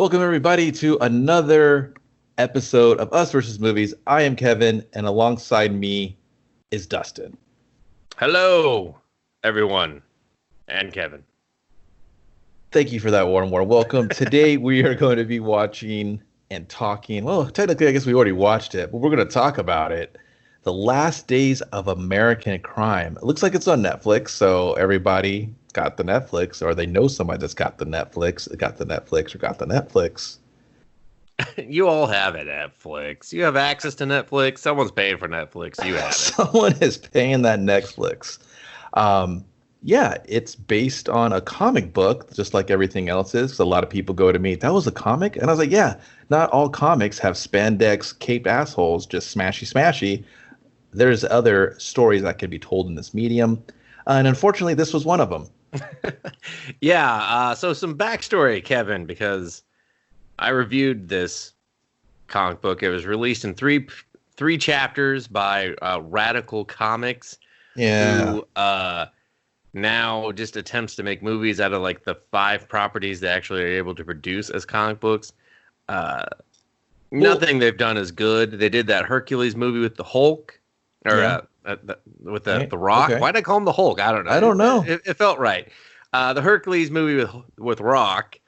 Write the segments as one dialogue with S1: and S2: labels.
S1: Welcome, everybody, to another episode of Us versus Movies. I am Kevin, and alongside me is Dustin.
S2: Hello, everyone, and Kevin.
S1: Thank you for that warm welcome. Today, we are going to be watching and talking. Well, technically, I guess we already watched it, but we're going to talk about it. The Last Days of American Crime. It looks like it's on Netflix, so everybody got the Netflix, or they know somebody that's got the Netflix,
S2: You all have it, Netflix. You have access to Netflix. Someone's paying for Netflix. You have it.
S1: Someone is paying that Netflix. Yeah, it's based on a comic book, just like everything else is. A lot of people go to me, that was a comic? And I was like, yeah, not all comics have spandex cape assholes, just smashy. There's other stories that can be told in this medium. And unfortunately, this was one of them.
S2: So some backstory, Kevin, because I reviewed this comic book. It was released in three chapters by Radical Comics, who now just attempts to make movies out of like the 5 properties they actually are able to produce as comic books. Nothing they've done is good. They did that Hercules movie with the Hulk, or the Rock. Okay. Why did I call him the Hulk? I don't know. It felt right. The Hercules movie with Rock.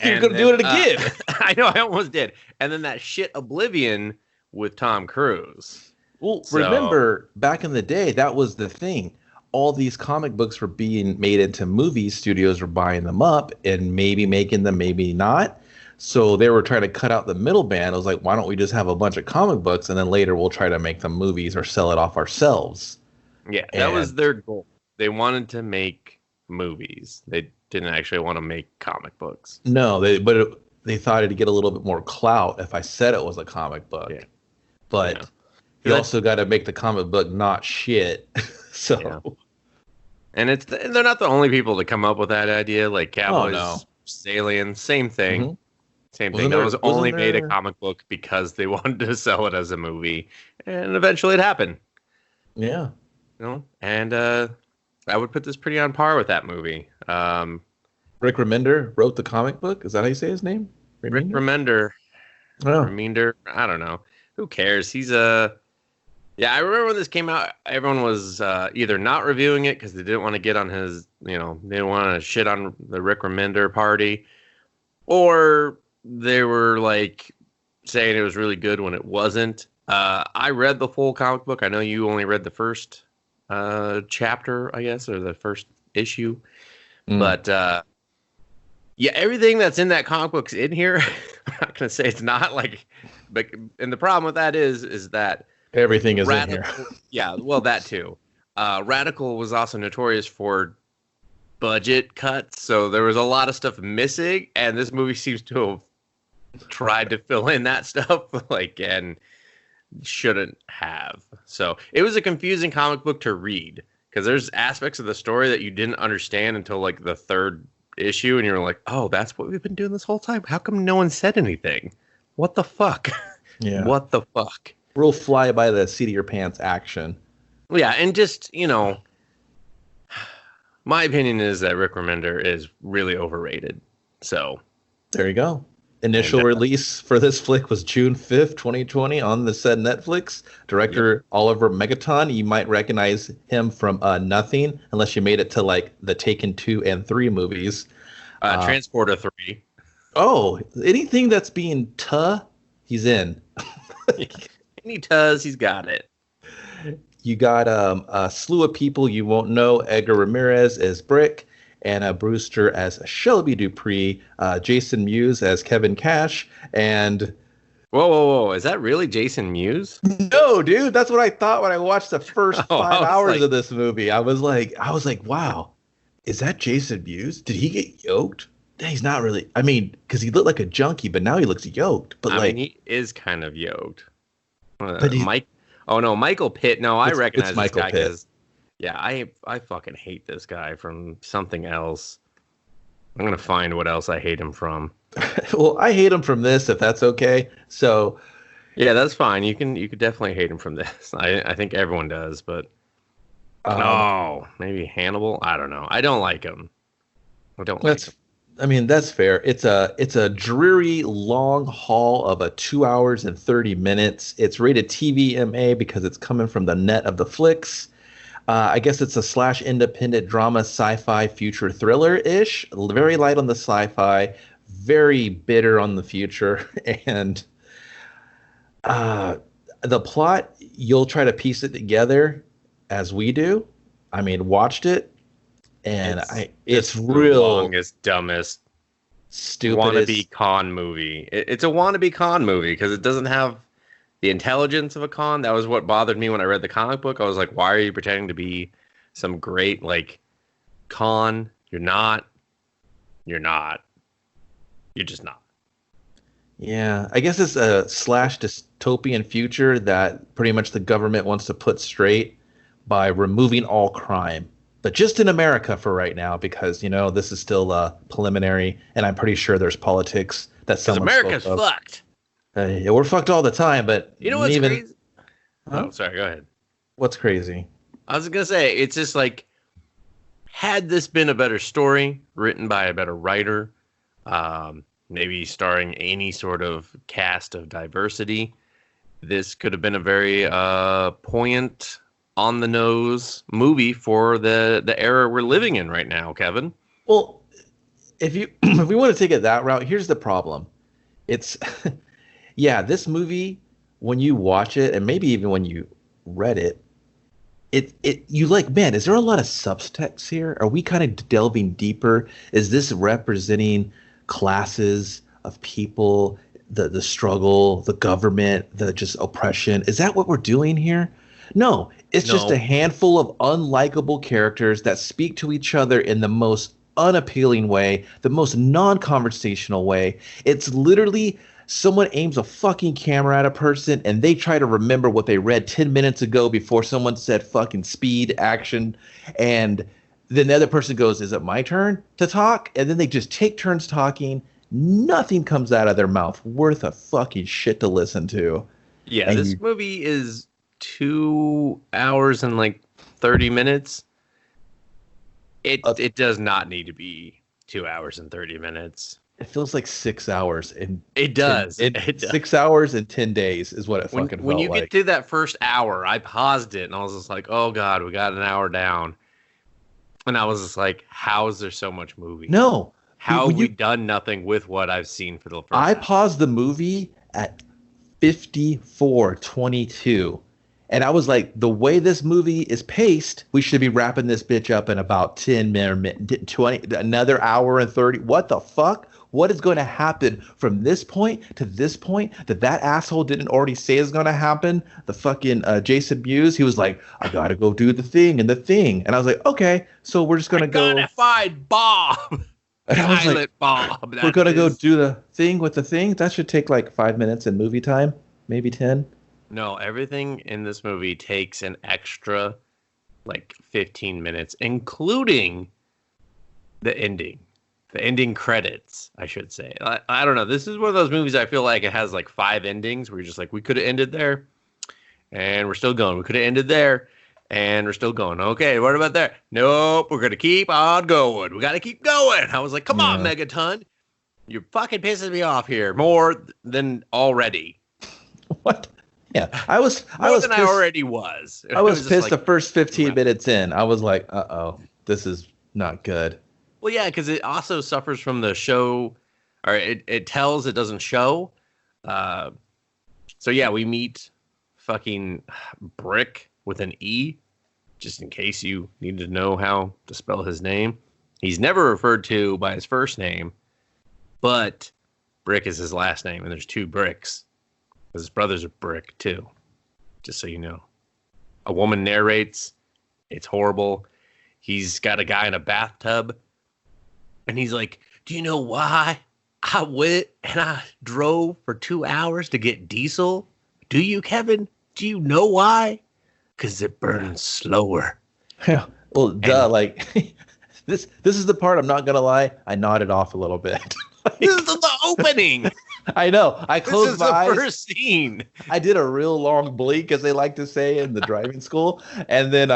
S1: You're going to do it again.
S2: I know, I almost did. And then that shit Oblivion with Tom Cruise.
S1: Well, remember, back in the day, that was the thing. All these comic books were being made into movies. Studios were buying them up and maybe making them, maybe not. So they were trying to cut out the middleman. I was like, why don't we just have a bunch of comic books and then later we'll try to make them movies or sell it off ourselves?
S2: Yeah, that was their goal. They wanted to make movies. They didn't actually want to make comic books.
S1: No, they thought it'd get a little bit more clout if I said it was a comic book. Yeah. But you also got to make the comic book not shit. So,
S2: yeah. And they're not the only people to come up with that idea. Like Cowboys, Aliens, same thing. Mm-hmm. Same thing. That was only made a comic book because they wanted to sell it as a movie, and eventually it happened.
S1: Yeah.
S2: And I would put this pretty on par with that movie.
S1: Rick Remender wrote the comic book. Is that how you say his name?
S2: Rick Remender.
S1: Oh.
S2: Remender. I don't know. Who cares? He's Yeah, I remember when this came out, everyone was either not reviewing it because they didn't want to get on his, they didn't want to shit on the Rick Remender party, or they were like saying it was really good when it wasn't. I read the full comic book. I know you only read the first chapter, I guess, or the first issue. But everything that's in that comic book's in here. I'm not gonna say it's not and the problem with that is that
S1: everything is in here.
S2: Yeah, well, that too. Radical was also notorious for budget cuts, so there was a lot of stuff missing, and this movie seems to have tried to fill in that stuff, and shouldn't have. So it was a confusing comic book to read, because there's aspects of the story that you didn't understand until the 3rd issue, and you were like, oh, that's what we've been doing this whole time? How come no one said anything? What the fuck?
S1: Yeah.
S2: What the fuck?
S1: Real fly by the seat of your pants action.
S2: Yeah, and just, my opinion is that Rick Remender is really overrated. So
S1: there you go. Initial release for this flick was June 5th, 2020 on the said Netflix. Director Oliver Megaton. You might recognize him from Nothing, unless you made it to the Taken 2 and 3 movies.
S2: Transporter 3.
S1: Oh, anything that's being he's in.
S2: Any Tuz, he's got it.
S1: You got a slew of people you won't know. Edgar Ramirez as Brick, Anna Brewster as Shelby Dupree, Jason Mewes as Kevin Cash, and...
S2: Whoa. Is that really Jason Mewes?
S1: No, dude. That's what I thought when I watched the first 5 hours of this movie. I was like, wow, is that Jason Mewes? Did he get yoked? He's not really... I mean, because he looked like a junkie, but now he looks yoked. But
S2: he is kind of yoked. Michael Pitt. No, I recognize this guy because, I fucking hate this guy from something else. I'm gonna find what else I hate him from.
S1: Well, I hate him from this, if that's okay. So,
S2: yeah, that's fine. You could definitely hate him from this. I think everyone does, but maybe Hannibal. I don't know. I don't like him. I don't like him.
S1: I mean, that's fair. It's a dreary long haul of a 2 hours and 30 minutes. It's rated TVMA because it's coming from the net of the flicks. I guess it's a slash independent drama sci-fi future thriller-ish. Very light on the sci-fi, very bitter on the future, and uh, the plot, you'll try to piece it together as we do. I mean, watched it, and it's
S2: the
S1: real
S2: longest, dumbest
S1: stupid
S2: wannabe con movie. It's a wannabe con movie because it doesn't have the intelligence of a con. That was what bothered me when I read the comic book. I was like, why are you pretending to be some great like con? You're not. You're not. You're just not.
S1: Yeah, I guess it's a slash dystopian future that pretty much the government wants to put straight by removing all crime. But just in America for right now, because, this is still preliminary, and I'm pretty sure there's politics that
S2: Because
S1: someone
S2: America's
S1: spoke of.
S2: fucked.
S1: Yeah, we're fucked all the time, but
S2: You know what's crazy?
S1: Huh?
S2: Oh, sorry. Go ahead.
S1: What's crazy?
S2: I was gonna say it's just like, had this been a better story written by a better writer, maybe starring any sort of cast of diversity, this could have been a very poignant, on the nose movie for the era we're living in right now, Kevin.
S1: Well, if we want to take it that route, here's the problem. It's yeah, this movie, when you watch it, and maybe even when you read it, you like, man, is there a lot of subtext here? Are we kind of delving deeper? Is this representing classes of people, the struggle, the government, the just oppression? Is that what we're doing here? No, it's just a handful of unlikable characters that speak to each other in the most unappealing way, the most non-conversational way. It's literally someone aims a fucking camera at a person and they try to remember what they read 10 minutes ago before someone said fucking speed, action, and then the other person goes, is it my turn to talk? And then they just take turns talking. Nothing comes out of their mouth worth a fucking shit to listen to.
S2: Yeah, and this movie is 2 hours and like 30 minutes. It does not need to be 2 hours and 30 minutes.
S1: It feels like 6 hours.
S2: It does.
S1: 6 hours and 10 days is what it fucking felt like.
S2: When you get to that first hour, I paused it and I was just like, oh God, we got an hour down. And I was just like, how is there so much movie?
S1: No.
S2: How have we done nothing with what I've seen for the first
S1: I paused the movie at 54:22. And I was like, the way this movie is paced, we should be wrapping this bitch up in about 10 minutes, 20, another hour and 30. What the fuck? What is going to happen from this point to this point that asshole didn't already say is going to happen? The fucking Jason Mewes, he was like, I got to go do the thing and the thing. And I was like, okay, so we're just going to go.
S2: Gotta find Bob.
S1: And I was like,
S2: Bob.
S1: We're going to go do the thing with the thing? That should take like 5 minutes in movie time, maybe 10.
S2: No, everything in this movie takes an extra like 15 minutes, including the ending. The ending credits, I should say. I don't know. This is one of those movies I feel like it has like 5 endings where you're just like, we could have ended there and we're still going. We could have ended there and we're still going. Okay, what about there? Nope, we're going to keep on going. We got to keep going. I was like, come on, Megaton. You're fucking pissing me off here more than already.
S1: What? Yeah, I was pissed.
S2: I already was.
S1: I was pissed the first 15 minutes in. I was like, uh-oh, this is not good.
S2: Well, yeah, because it also suffers from the show, or it tells, it doesn't show. So yeah, we meet fucking Brick with an E, just in case you need to know how to spell his name. He's never referred to by his first name, but Brick is his last name, and there's 2 Bricks. His brother's a Brick, too. Just so you know. A woman narrates. It's horrible. He's got a guy in a bathtub. And he's like, do you know why I went and I drove for 2 hours to get diesel? Do you, Kevin? Do you know why? Because it burns slower.
S1: Yeah. Well, like, this is the part, I'm not going to lie, I nodded off a little bit.
S2: This is the opening.
S1: I know. I closed my eyes.
S2: This is the first scene.
S1: I did a real long blink, as they like to say in the driving school, and then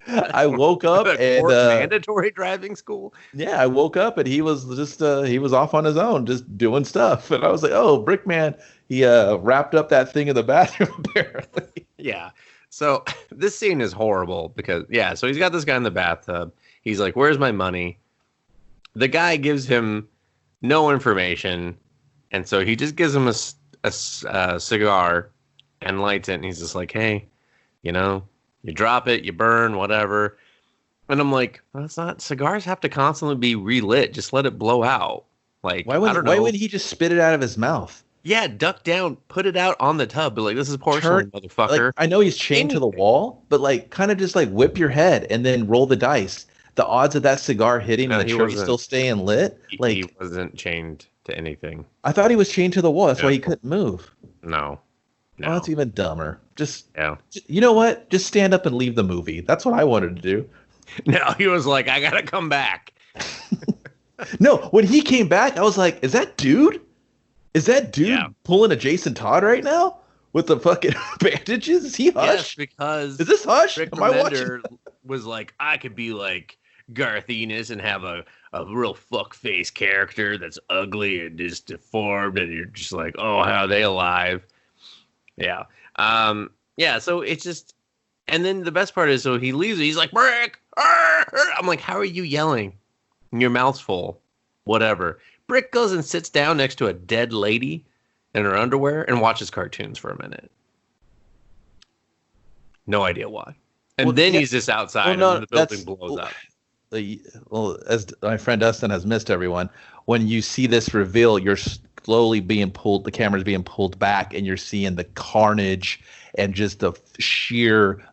S1: I woke up and
S2: mandatory driving school.
S1: yeah, I woke up and he was just he was off on his own, just doing stuff. And I was like, oh, Brickman, he wrapped up that thing in the bathroom apparently.
S2: Yeah. So this scene is horrible because so he's got this guy in the bathtub. He's like, "Where's my money?" The guy gives him no information, and so he just gives him a cigar and lights it. And he's just like, "Hey, you drop it, you burn, whatever." And I'm like, well, that's not, cigars have to constantly be relit. Just let it blow out. Like,
S1: why wouldn't he just spit it out of his mouth?
S2: Yeah, duck down, put it out on the tub. But like, this is porcelain, motherfucker.
S1: Like, I know he's chained to the wall, but like, kind of just like whip your head and then roll the dice. The odds of that cigar hitting and the tree still staying lit. Like,
S2: he wasn't chained to anything.
S1: I thought he was chained to the wall. That's why he couldn't move.
S2: No.
S1: Oh, that's even dumber.
S2: Yeah.
S1: You know what? Just stand up and leave the movie. That's what I wanted to do.
S2: No, he was like, I gotta come back.
S1: No, when he came back, I was like, is that dude? Is that dude pulling a Jason Todd right now with the fucking bandages? Is he Hush?
S2: Yes, because
S1: is this Hush?
S2: Rick
S1: Am I watching?
S2: Was like, I could be like Garth Ennis and have a real fuck face character that's ugly and just deformed, and you're just like, oh, how are they alive? Yeah. So it's just, and then the best part is, so he leaves, he's like, Brick! I'm like, how are you yelling? Your mouth's full. Whatever. Brick goes and sits down next to a dead lady in her underwear and watches cartoons for a minute. No idea why. And then he's just outside and the building blows up.
S1: Well, as my friend Dustin has missed everyone, when you see this reveal, you're slowly being pulled, the camera's being pulled back, and you're seeing the carnage and just the sheer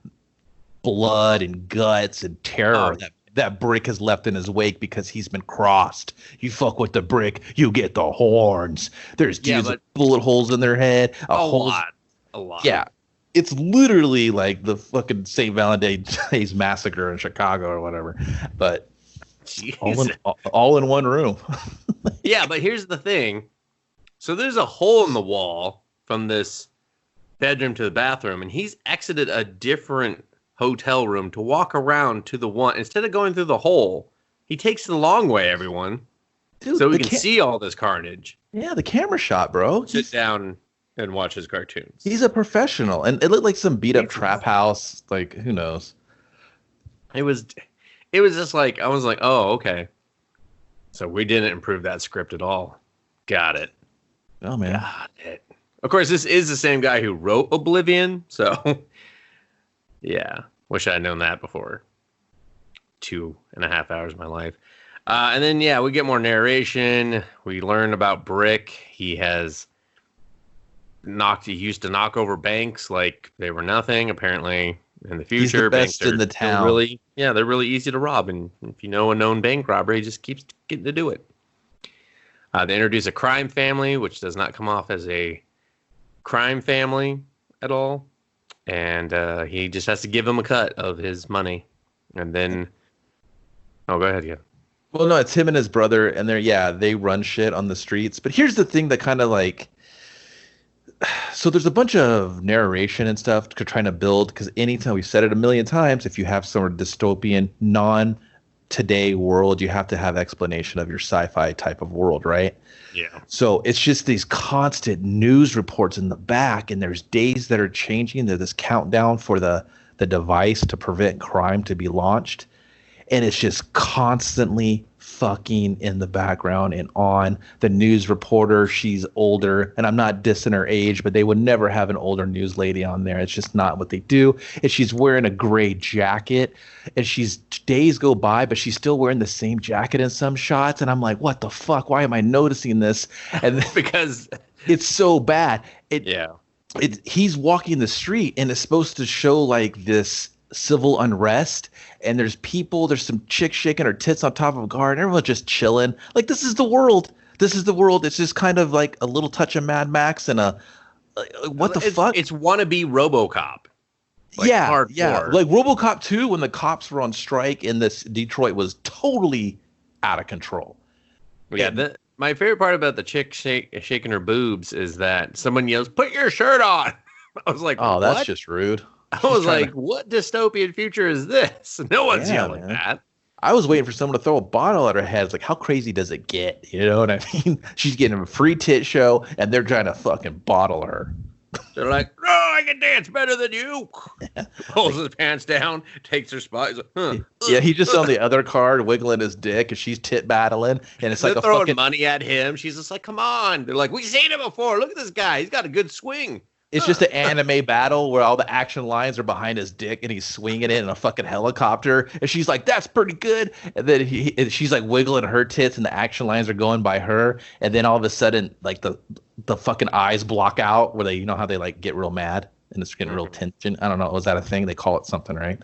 S1: blood and guts and terror that Brick has left in his wake because he's been crossed. You fuck with the Brick, you get the horns. There's dudes with bullet holes in their head. A lot. Yeah. It's literally like the fucking St. Valentine's Day's massacre in Chicago or whatever. But all in one room.
S2: Yeah, but here's the thing. So there's a hole in the wall from this bedroom to the bathroom, and he's exited a different hotel room to walk around to the one. Instead of going through the hole, he takes the long way, everyone. Dude, so we can see all this carnage.
S1: Yeah, the camera shot, bro.
S2: Sit down and watch his cartoons.
S1: He's a professional, and it looked like some beat up trap house. Like, who knows?
S2: It was just like, I was like, oh, okay. So we didn't improve that script at all. Got it.
S1: Oh, man.
S2: Got it. Of course, this is the same guy who wrote Oblivion, so yeah, wish I had known that before 2.5 hours of my life. And then, we get more narration. We learn about Brick. He used to knock over banks like they were nothing. Apparently, in the future,
S1: he's the best in the town.
S2: They're really easy to rob. And if you know a known bank robber, he just keeps getting to do it. They introduce a crime family, which does not come off as a crime family at all. And he just has to give him a cut of his money. And then, go ahead, yeah.
S1: Well, no, it's him and his brother, and they run shit on the streets. But here's the thing that kind of like, so there's a bunch of narration and stuff trying to build, because anytime, we've said it a million times, if you have some sort of dystopian, non-today world, you have to have explanation of your sci-fi type of world, right?
S2: Yeah.
S1: So it's just these constant news reports in the back, and there's days that are changing. There's this countdown for the device to prevent crime to be launched. And it's just constantly fucking in the background and on. The news reporter, she's older, and I'm not dissing her age, but they would never have an older news lady on there. It's just not what they do. And she's wearing a gray jacket, and days go by, but she's still wearing the same jacket in some shots. And I'm like, what the fuck? Why am I noticing this? And
S2: because
S1: it's so bad. He's walking the street, and it's supposed to show like this civil unrest, and there's some chick shaking her tits on top of a car, and everyone's just chilling. Like, this is the world. It's just kind of like a little touch of Mad Max and what the fuck?
S2: It's wannabe RoboCop.
S1: Like, hardcore. Like RoboCop 2, when the cops were on strike and this Detroit was totally out of control.
S2: Yeah, my favorite part about the chick shaking her boobs is that someone yells, "Put your shirt on." I was like,
S1: oh, that's just rude.
S2: I was like, what dystopian future is this? No one's yelling that.
S1: I was waiting for someone to throw a bottle at her head. It's like, how crazy does it get? You know what I mean? She's getting a free tit show, and they're trying to fucking bottle her.
S2: They're like, no, I can dance better than you. Pulls his pants down, takes her spot. He's like, huh.
S1: Yeah, he's just on the other card, wiggling his dick, and she's tit battling, and it's
S2: they're
S1: like
S2: throwing money at him. She's just like, come on. They're like, we've seen him before. Look at this guy. He's got a good swing.
S1: It's just an anime battle where all the action lines are behind his dick and he's swinging it in a fucking helicopter. And she's like, that's pretty good. And then she's like wiggling her tits and the action lines are going by her. And then all of a sudden, like the fucking eyes block out where they, you know how they like get real mad and it's getting real tension. I don't know. Was that a thing? They call it something, right?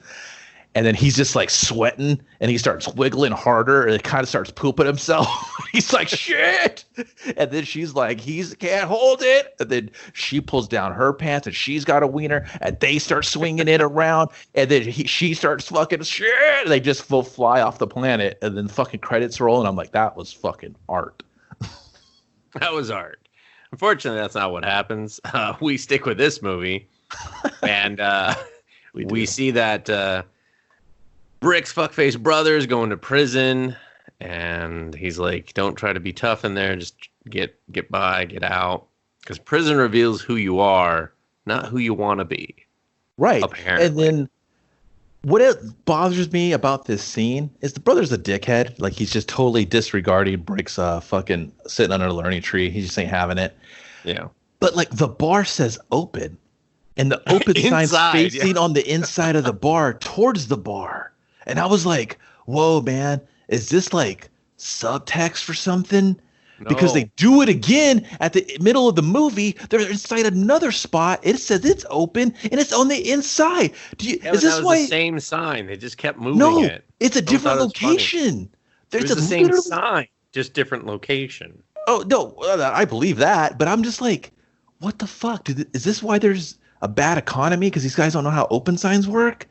S1: And then he's just like sweating and he starts wiggling harder and it kind of starts pooping himself. He's like, shit. And then she's like, he can't hold it. And then she pulls down her pants and she's got a wiener and they start swinging it around. And then she starts fucking shit. And they just fly off the planet. And then fucking credits roll. And I'm like, that was fucking art.
S2: That was art. Unfortunately, that's not what happens. We stick with this movie. And we see that... Brick's fuckface brother is going to prison, and he's like, don't try to be tough in there. Just get by, get out. Because prison reveals who you are, not who you want to be.
S1: Right.
S2: Apparently.
S1: And then what bothers me about this scene is the brother's a dickhead. Like, he's just totally disregarding Brick's fucking sitting under a learning tree. He just ain't having it.
S2: Yeah.
S1: But, like, the bar says open. And the open sign's facing on the inside of the bar towards the bar. And I was like, whoa, man, is this like subtext for something? No. Because they do it again at the middle of the movie. They're inside another spot. It says it's open and it's on the inside.
S2: Is this why the same sign? They just kept moving it.
S1: It's a different location.
S2: There's the same sign, just different location.
S1: Oh, no, I believe that. But I'm just like, what the fuck? Is this why there's a bad economy? Because these guys don't know how open signs work?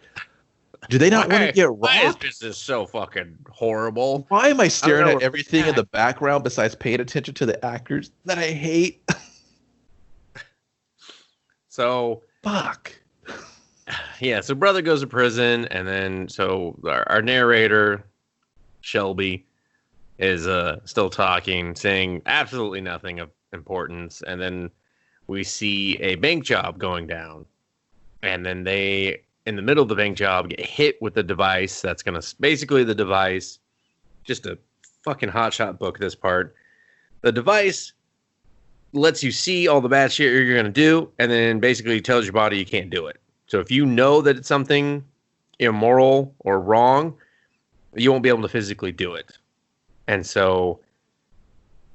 S1: Do they not want to get robbed?
S2: Why is this so fucking horrible?
S1: Why am I staring at everything in the background besides paying attention to the actors that I hate?
S2: So
S1: fuck.
S2: Yeah, so brother goes to prison, and then so our narrator, Shelby, is still talking, saying absolutely nothing of importance, and then we see a bank job going down, and then they, in the middle of the bank job, get hit with a device that's going to... Basically, the device... Just a fucking hotshot book, this part. The device lets you see all the bad shit you're going to do, and then basically tells your body you can't do it. So if you know that it's something immoral or wrong, you won't be able to physically do it. And so...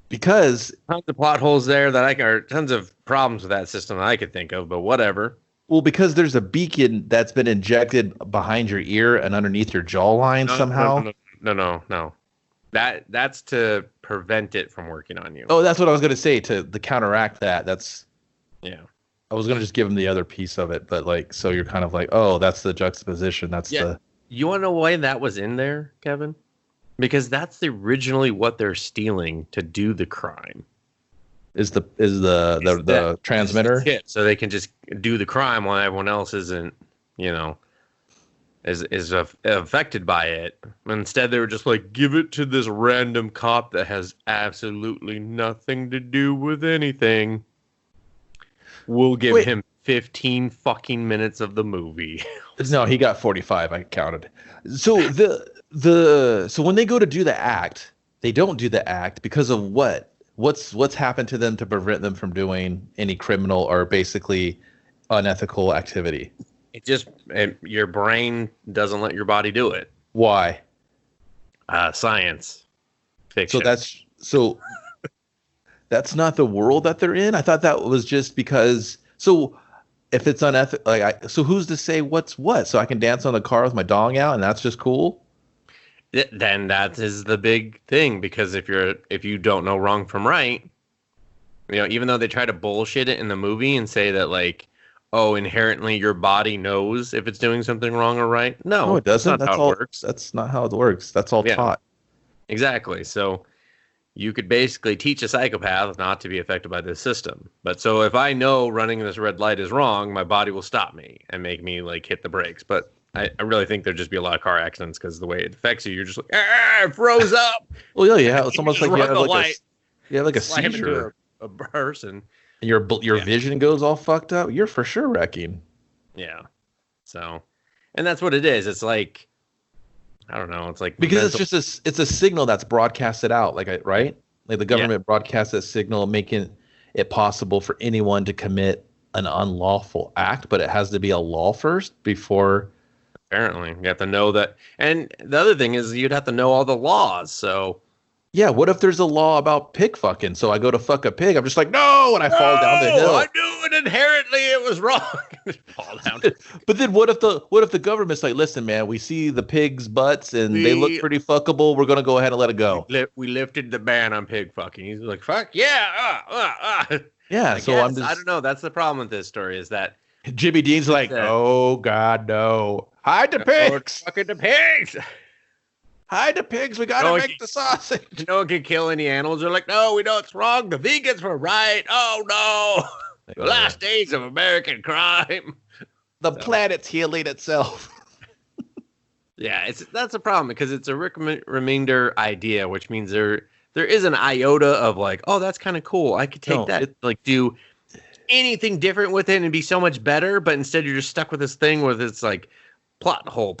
S1: Because...
S2: Tons of plot holes there that or tons of problems with that system that I could think of, but whatever.
S1: Well, because there's a beacon that's been injected behind your ear and underneath your jawline somehow.
S2: No. That's to prevent it from working on you.
S1: Oh, that's what I was going to say to counteract that. That's...
S2: Yeah.
S1: I was going to just give him the other piece of it, but like, so you're kind of like, oh, that's the juxtaposition. That's the...
S2: You want to know why that was in there, Kevin? Because that's originally what they're stealing to do the crime.
S1: Is the transmitter?
S2: So they can just do the crime while everyone else isn't, is affected by it. Instead, they were just like, give it to this random cop that has absolutely nothing to do with anything. We'll give him 15 fucking minutes of the movie.
S1: No, he got 45. I counted. So so when they go to do the act, they don't do the act because of what? What's happened to them to prevent them from doing any criminal or basically unethical activity? Your brain doesn't let your body do it.
S2: Why? Science fiction.
S1: So that's not the world that they're in. I thought that was just because. So if it's unethical, so who's to say what's what? So I can dance on the car with my dong out, and that's just cool.
S2: Then that is the big thing, because if you don't know wrong from right, even though they try to bullshit it in the movie and say that like, oh, inherently your body knows if it's doing something wrong or right. No,
S1: it doesn't. That's how it works. That's not how it works. That's all taught.
S2: Exactly. So you could basically teach a psychopath not to be affected by this system. But so if I know running this red light is wrong, my body will stop me and make me like hit the brakes. But I really think there'd just be a lot of car accidents because the way it affects you, you're just like, it froze up.
S1: Well, yeah, it's almost like you have like a
S2: slam
S1: seizure.
S2: into a person.
S1: And your vision goes all fucked up. You're for sure wrecking.
S2: Yeah. So, and that's what it is. It's like, I don't know. It's like
S1: because it's a signal that's broadcasted out, right? Like the government broadcasts that signal, making it possible for anyone to commit an unlawful act, but it has to be a law first before.
S2: Apparently, you have to know that. And the other thing is, you'd have to know all the laws. So,
S1: yeah, what if there's a law about pig fucking? So I go to fuck a pig. I'm just like, no, and I fall down the hill.
S2: I knew it inherently. It was wrong. Fall down.
S1: But then what if the government's like, listen, man, we see the pigs' butts and they look pretty fuckable. We're gonna go ahead and let it go.
S2: We lifted the ban on pig fucking. He's like, fuck yeah,
S1: yeah. So I
S2: don't know. That's the problem with this story is that
S1: Jimmy Dean's like, oh God, no. Hide the pigs!
S2: Fucking the pigs!
S1: Hide the pigs! We gotta make the sausage!
S2: No one can kill any animals. They're like, no, we know it's wrong. The vegans were right. Oh no! The last days of American crime.
S1: The planet's healing itself.
S2: Yeah, that's a problem because it's a Rick Remender idea, which means there is an iota of like, oh, that's kind of cool. I could take that, like do anything different with it and be so much better. But instead, you're just stuck with this thing where it's like. Plot hole.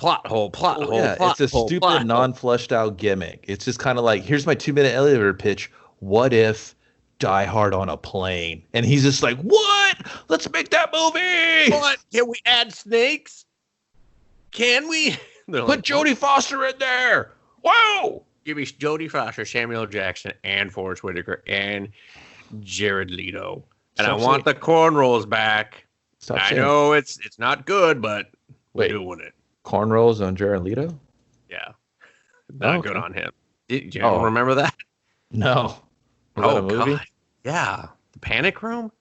S1: Yeah, it's a stupid, non-fleshed out gimmick. It's just kind of like, here's my 2-minute elevator pitch. What if Die Hard on a plane? And he's just like, what? Let's make that movie.
S2: What? Can we add snakes? Can we?
S1: Put Jodie Foster in there. Whoa!
S2: Give me Jodie Foster, Samuel L. Jackson, and Forrest Whitaker, and Jared Leto. And I want the cornrows back. I know it's not good, but we're doing it.
S1: Cornrows on Jared Leto?
S2: Yeah. Not good on him. Did you remember that?
S1: No. Was that a movie?
S2: God. Yeah. The Panic Room?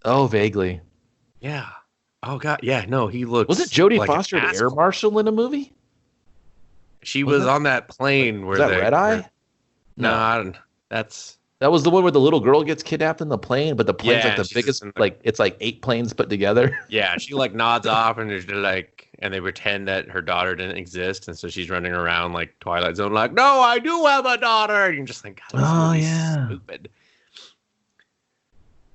S1: Oh, vaguely.
S2: Yeah. Oh, God. Yeah, no, he looks.
S1: Was it Jodie Foster, the air marshal, in a movie?
S2: She was on that plane where
S1: was that Red Eye?
S2: No,
S1: that was the one where the little girl gets kidnapped in the plane, but the plane's like the biggest, it's like 8 planes put together.
S2: Yeah, she like nods off and they're like, and they pretend that her daughter didn't exist, and so she's running around like Twilight Zone, like, no, I do have a daughter, and you're just like, God, this is stupid.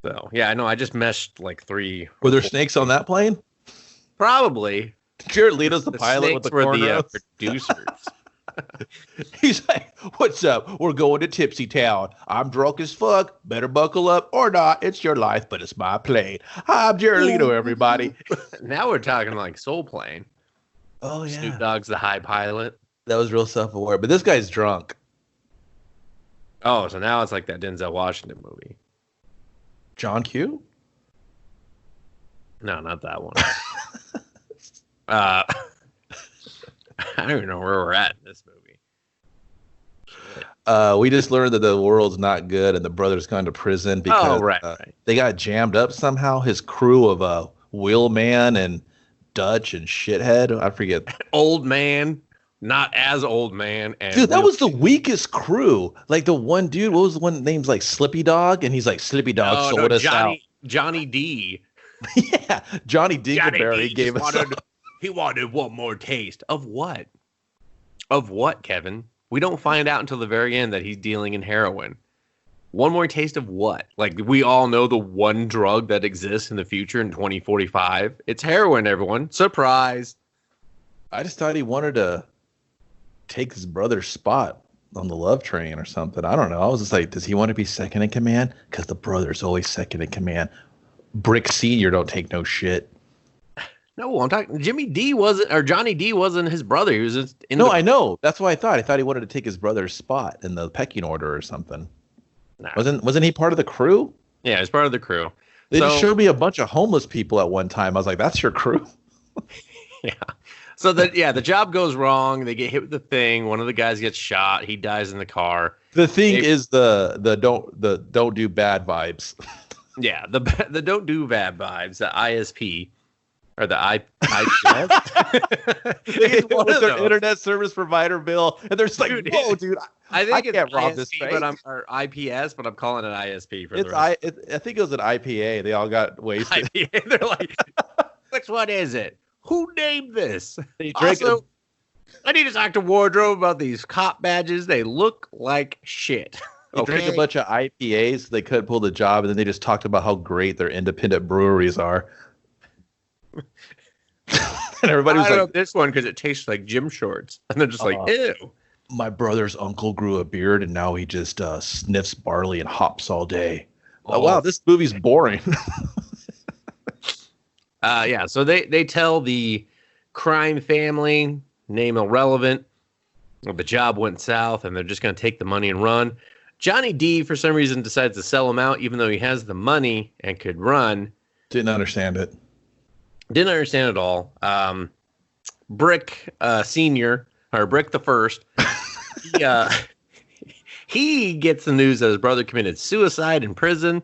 S2: So yeah, I know. I just meshed like 3.
S1: Were there snakes on that plane?
S2: Probably.
S1: Jared Leto's the pilot with the cornrows.
S2: Producers.
S1: He's like, what's up? We're going to Tipsy Town. I'm drunk as fuck. Better buckle up or not. It's your life, but it's my plane. Hi, I'm Jared Leto, everybody.
S2: Now we're talking like Soul Plane.
S1: Oh, yeah.
S2: Snoop Dogg's the high pilot.
S1: That was real self-aware. But this guy's drunk.
S2: Oh, so now it's like that Denzel Washington movie.
S1: John Q?
S2: No, not that one. I don't even know where we're at in this movie.
S1: We just learned that the world's not good and the brother's gone to prison because they got jammed up somehow. His crew of Wheelman and Dutch and Shithead. I forget.
S2: Old Man. Not as old man. And
S1: dude, that was the weakest crew. Like the one dude, what was the one name's like Slippy Dog? And he's like, Slippy Dog sold us out.
S2: Johnny D.
S1: Yeah, Johnny Dingleberry gave us
S2: He wanted one more taste. Of what? Of what, Kevin? We don't find out until the very end that he's dealing in heroin. One more taste of what? Like, we all know the one drug that exists in the future in 2045. It's heroin, everyone. Surprise.
S1: I just thought he wanted to take his brother's spot on the love train or something. I don't know. I was just like, does he want to be second in command? Because the brother's always second in command. Brick Senior don't take no shit.
S2: No, I'm talking. Johnny D wasn't his brother. He was just
S1: I know. That's what I thought. I thought he wanted to take his brother's spot in the pecking order or something.
S2: Nah.
S1: Wasn't he part of the crew?
S2: Yeah, he's part of the crew.
S1: They just showed me a bunch of homeless people at one time. I was like, that's your crew?
S2: Yeah. So the job goes wrong. They get hit with the thing. One of the guys gets shot. He dies in the car.
S1: The thing is the don't do bad vibes.
S2: Yeah, the don't do bad vibes, the ISP. Or the IPS?
S1: It's one of their internet service provider bill, and they're just like,
S2: Dude,
S1: whoa, dude,
S2: I think
S1: can't
S2: it's
S1: rob this
S2: ISP,
S1: bank.
S2: or IPS, but I'm calling it ISP for
S1: It's
S2: the rest.
S1: I think it was an IPA. They all got wasted.
S2: IPA. They're like, which one is it? Who named this?
S1: They drank
S2: Also, I need to talk to Wardrobe about these cop badges. They look like shit.
S1: They drank a bunch of IPAs. They couldn't pull the job, and then they just talked about how great their independent breweries are. And everybody was like,
S2: this one because it tastes like gym shorts. And they're just like, ew.
S1: My brother's uncle grew a beard, and now he just sniffs barley and hops all day. Oh, wow, this movie's boring.
S2: Yeah, so they tell the crime family, name irrelevant, the job went south, and they're just going to take the money and run. Johnny D, for some reason, decides to sell him out, even though he has the money and could run.
S1: Didn't understand it.
S2: Didn't understand it all. Brick Senior, or Brick the First, he gets the news that his brother committed suicide in prison.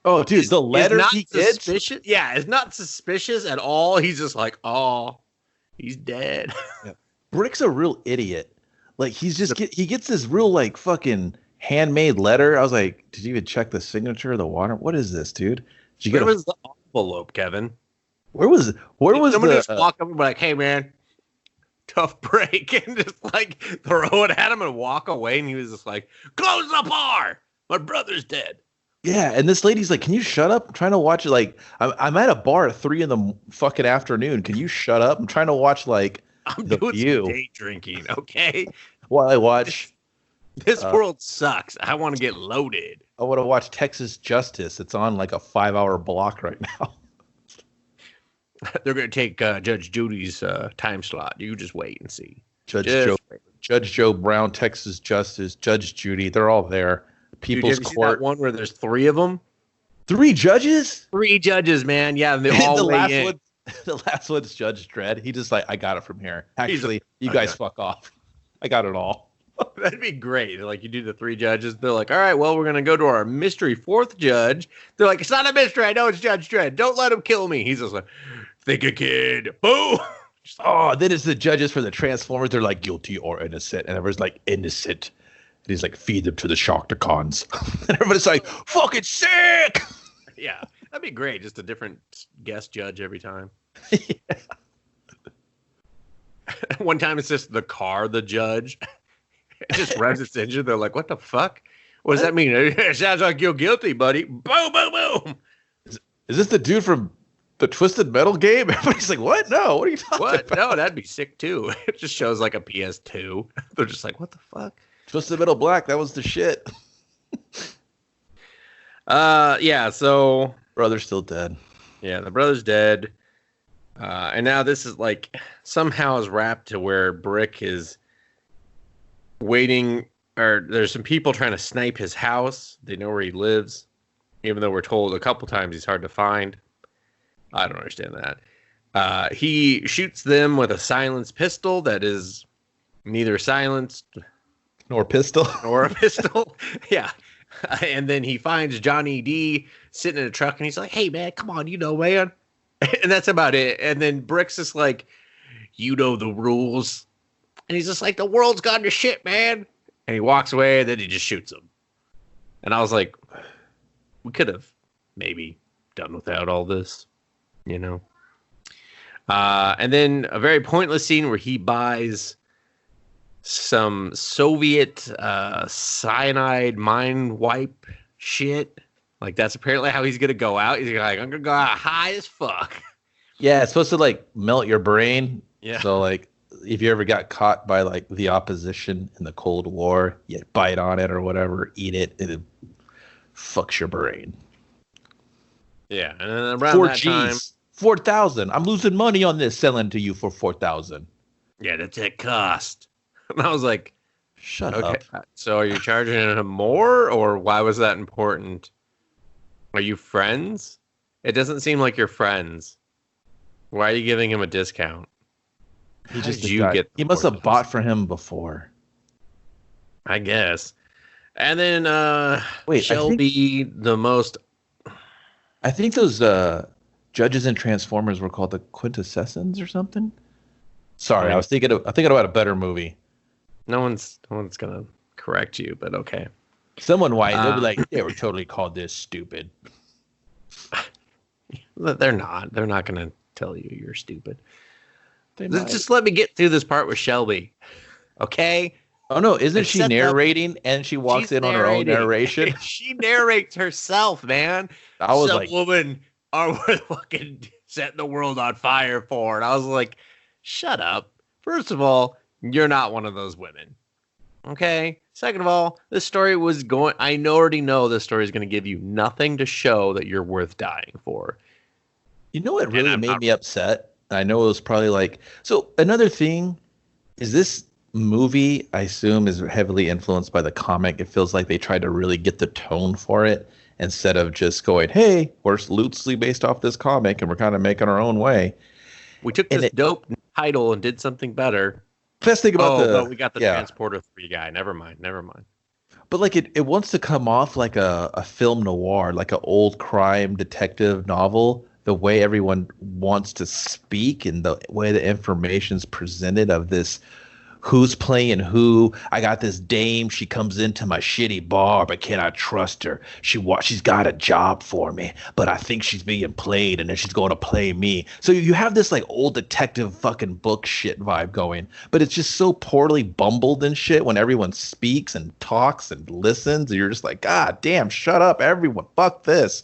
S1: Oh, dude, the letter he gets?
S2: Suspicious. Yeah, it's not suspicious at all. He's just like, oh, he's dead.
S1: Yeah. Brick's a real idiot. Like, he gets this real, like, fucking handmade letter. I was like, did you even check the signature of the water? What is this, dude?
S2: Where was the envelope, Kevin?
S1: Where was
S2: somebody just walk up and be like, hey, man, tough break, and just, like, throw it at him and walk away, and he was just like, close the bar! My brother's dead.
S1: Yeah, and this lady's like, can you shut up? I'm trying to watch, like, I'm at a bar at 3 in the fucking afternoon. Can you shut up? I'm trying to watch, like,
S2: I'm
S1: The
S2: doing
S1: View.
S2: some day drinking, okay?
S1: While I watch...
S2: This world sucks. I want to get loaded.
S1: I want to watch Texas Justice. It's on, like, a 5-hour block right now.
S2: They're going to take Judge Judy's time slot. You just wait and see.
S1: Judge Joe Brown, Texas Justice, Judge Judy. They're all there. People's
S2: Dude, have you
S1: Court.
S2: seen that one where there's 3 of them?
S1: 3 judges?
S2: 3 judges, man. Yeah, and they all
S1: the
S2: weigh
S1: last
S2: in.
S1: one. The last one's Judge Dredd. He just like, I got it from here. Actually, you guys fuck off. I got it all.
S2: That'd be great. Like, you do the 3 judges. They're like, all right, well, we're going to go to our mystery 4th judge. They're like, it's not a mystery. I know it's Judge Dredd. Don't let him kill me. He's just like, think a kid. Boom.
S1: Oh, then it's the judges for the Transformers. They're like, guilty or innocent. And everyone's like, innocent. And he's like, feed them to the Shockticons. And everybody's like, fucking sick.
S2: Yeah, that'd be great. Just a different guest judge every time.
S1: Yeah.
S2: One time it's just the car, the judge. It just revs its engine. They're like, what the fuck? What does that mean? It sounds like you're guilty, buddy. Boom, boom, boom.
S1: Is this the dude from the Twisted Metal game? Everybody's like, what? No, what are you talking about?
S2: No, that'd be sick too. It just shows like a PS2. They're just like, what the fuck?
S1: Twisted Metal Black, that was the shit.
S2: Yeah, so
S1: Brother's still dead.
S2: Yeah, the brother's dead. And now this is like somehow is wrapped to where Brick is waiting, or there's some people trying to snipe his house. They know where he lives, even though we're told a couple times he's hard to find. I don't understand that. He shoots them with a silenced pistol that is neither silenced
S1: Nor pistol.
S2: nor a pistol. Yeah. And then he finds Johnny D sitting in a truck, and he's like, hey, man, come on, man. And that's about it. And then Brick's just like, you know the rules. And he's just like, the world's gone to shit, man. And he walks away, and then he just shoots him. And I was like, we could have maybe done without all this, And then a very pointless scene where he buys some Soviet cyanide mind wipe shit. Like, that's apparently how he's going to go out. He's like, I'm going to go out high as fuck.
S1: Yeah, it's supposed to, like, melt your brain.
S2: Yeah.
S1: So, like, if you ever got caught by, like, the opposition in the Cold War, you bite on it or whatever, eat it, and it fucks your brain.
S2: Yeah, and then around that time...
S1: 4,000. I'm losing money on this, selling to you for 4,000.
S2: Yeah, that's it cost. And I was like,
S1: shut
S2: okay,
S1: up.
S2: So are you charging him more, or why was that important? Are you friends? It doesn't seem like you're friends. Why are you giving him a discount?
S1: He must have bought for him before.
S2: I guess. And then Shelby, the most...
S1: I think those judges and Transformers were called the Quintessence or something. Sorry,
S2: I
S1: I
S2: mean,
S1: was thinking about a better movie.
S2: no one's gonna correct you, but okay.
S1: Someone white, they'll be like, they were totally called this stupid.
S2: They're not. They're not gonna tell you you're stupid.
S1: They might.
S2: Just let me get through this part with Shelby, okay?
S1: Oh no, isn't she
S2: Set up-
S1: narrating and she walks
S2: She's
S1: in on her own
S2: narrating.
S1: narration?
S2: She narrates herself, man.
S1: I was
S2: Some
S1: like,
S2: woman are worth fucking setting the world on fire for. And I was like, shut up. First of all, you're not one of those women. Okay? Second of all, this story was going... I already know this story is going to give you nothing to show that you're worth dying for.
S1: you know what really made me upset? I know it was probably like... So another thing is this movie, I assume, is heavily influenced by the comic. It feels like they tried to really get the tone for it instead of just going, hey, we're loosely based off this comic and we're kind of making our own way.
S2: We took this dope title and did something better.
S1: Best thing about
S2: we got the Transporter 3 guy. Never mind.
S1: But like it wants to come off like a film noir, like an old crime detective novel. The way everyone wants to speak and the way the information's presented of this, who's playing who. I got this dame. She comes into my shitty bar, but can I trust her? She's got a job for me, but I think she's being played, and then she's going to play me. So you have this like old detective fucking book shit vibe going, but it's just so poorly bumbled and shit when everyone speaks and talks and listens. And you're just like, God damn, shut up, everyone. Fuck this.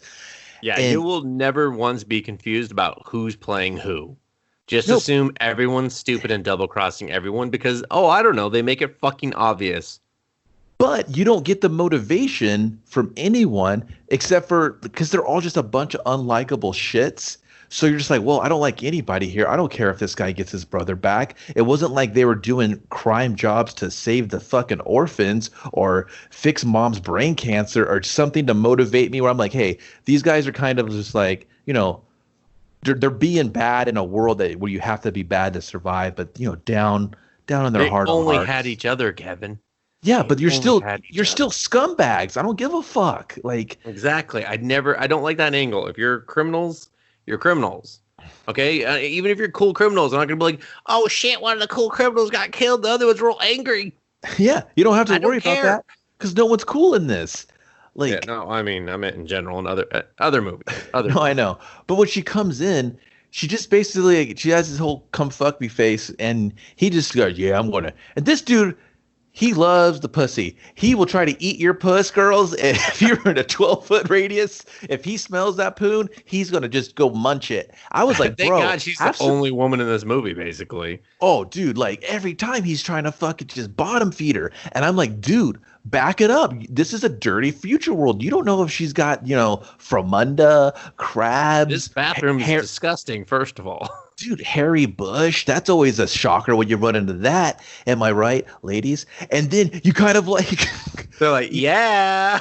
S2: Yeah, you will never once be confused about who's playing who. Just assume everyone's stupid and double-crossing everyone because, I don't know, they make it fucking obvious.
S1: But you don't get the motivation from anyone except for because they're all just a bunch of unlikable shits. So you're just like, well, I don't like anybody here. I don't care if this guy gets his brother back. It wasn't like they were doing crime jobs to save the fucking orphans or fix mom's brain cancer or something to motivate me where I'm like, hey, these guys are kind of just like, they're being bad in a world where you have to be bad to survive, but down in their heart.
S2: They only had each other, Kevin.
S1: Yeah, but you're still scumbags. I don't give a fuck. Like
S2: exactly. I don't like that angle. If you're criminals, you're criminals. Okay, even if you're cool criminals, I'm not gonna be like, oh shit, one of the cool criminals got killed, the other one's real angry.
S1: Yeah, you don't have to worry about that because no one's cool in this. Like,
S2: yeah, no, I mean in general in other movies.
S1: No, I know. But when she comes in, she just basically she has this whole come fuck me face, and he just goes, yeah, I'm gonna. And this dude, he loves the pussy. He will try to eat your puss, girls. And if you're in a 12-foot radius, if he smells that poon, he's gonna just go munch it. I was like,
S2: thank
S1: bro,
S2: God she's the only woman in this movie, basically.
S1: Oh, dude, like every time he's trying to fucking just bottom feed her, and I'm like, dude, back it up. This is a dirty future world. You don't know if she's got, fromunda, crabs.
S2: This bathroom is disgusting, first of all.
S1: Dude, hairy bush. That's always a shocker when you run into that. Am I right, ladies? And then you kind of like...
S2: They're like, yeah.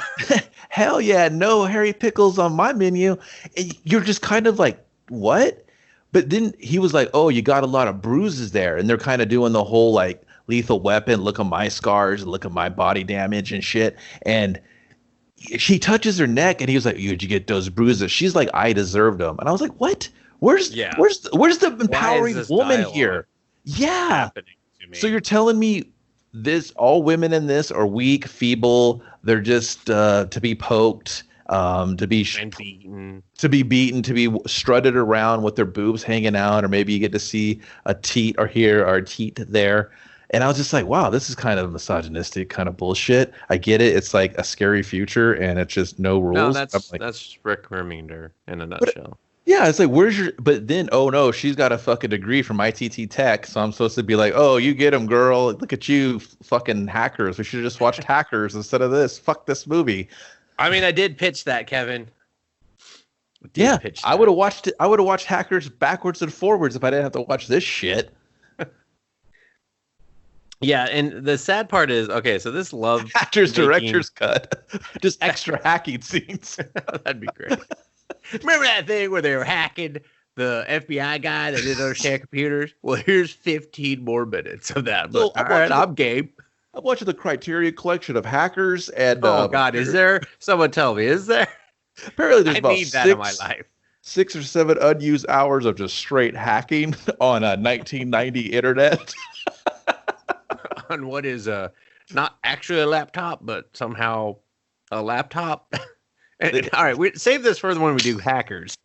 S1: Hell yeah, no hairy pickles on my menu. And you're just kind of like, what? But then he was like, oh, you got a lot of bruises there. And they're kind of doing the whole like Lethal Weapon, look at my scars, look at my body damage and shit. And she touches her neck and he was like, did you get those bruises? She's like, I deserved them. And I was like, what? Where's the empowering woman here? Yeah. So you're telling me all women in this are weak, feeble. They're just to be poked, to be beaten, to be strutted around with their boobs hanging out, or maybe you get to see a teat or here or a teat there. And I was just like, wow, this is kind of misogynistic kind of bullshit. I get it. It's like a scary future and it's just no rules.
S2: No, that's Rick Remender in a nutshell.
S1: Yeah, it's like, but then, oh no, she's got a fucking degree from ITT Tech, so I'm supposed to be like, oh, you get him, girl. Look at you, fucking hackers. We should have just watched Hackers instead of this. Fuck this movie.
S2: I mean, I did pitch that, Kevin.
S1: I would have watched it. I would have watched Hackers backwards and forwards if I didn't have to watch this shit.
S2: Yeah, and the sad part is, okay, so this love
S1: Actors Director's Cut, just extra hacking scenes.
S2: That'd be great. Remember that thing where they were hacking the FBI guy that didn't understand computers? Well, here's 15 more minutes of that. But, all right, I'm game.
S1: I'm watching the Criteria collection of Hackers and.
S2: Oh God, is there? Someone tell me, is there?
S1: Apparently, there's
S2: I
S1: about
S2: need that in my life.
S1: 6 or 7 unused hours of just straight hacking on a 1990 internet.
S2: On what is not actually a laptop, but somehow a laptop. All right, we save this for when we do hackers.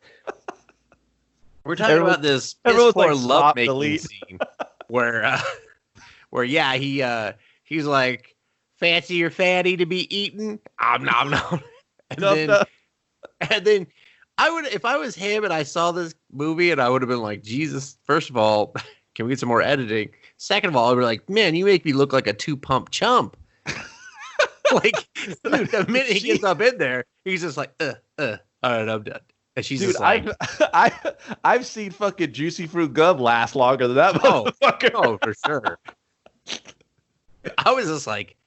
S2: We're talking about this piss poor love making scene where he's like, fancy or fatty to be eaten? Nom nom. And then I would, if I was him and I saw this movie, and I would have been like, Jesus, first of all, can we get some more editing? Second of all, I'd be like, man, you make me look like a 2-pump chump. Like, the minute he gets up in there, he's just like, all right, I'm done. And she's just like,
S1: I've seen fucking Juicy Fruit Gum last longer than that motherfucker.
S2: Oh, for sure. I was just like,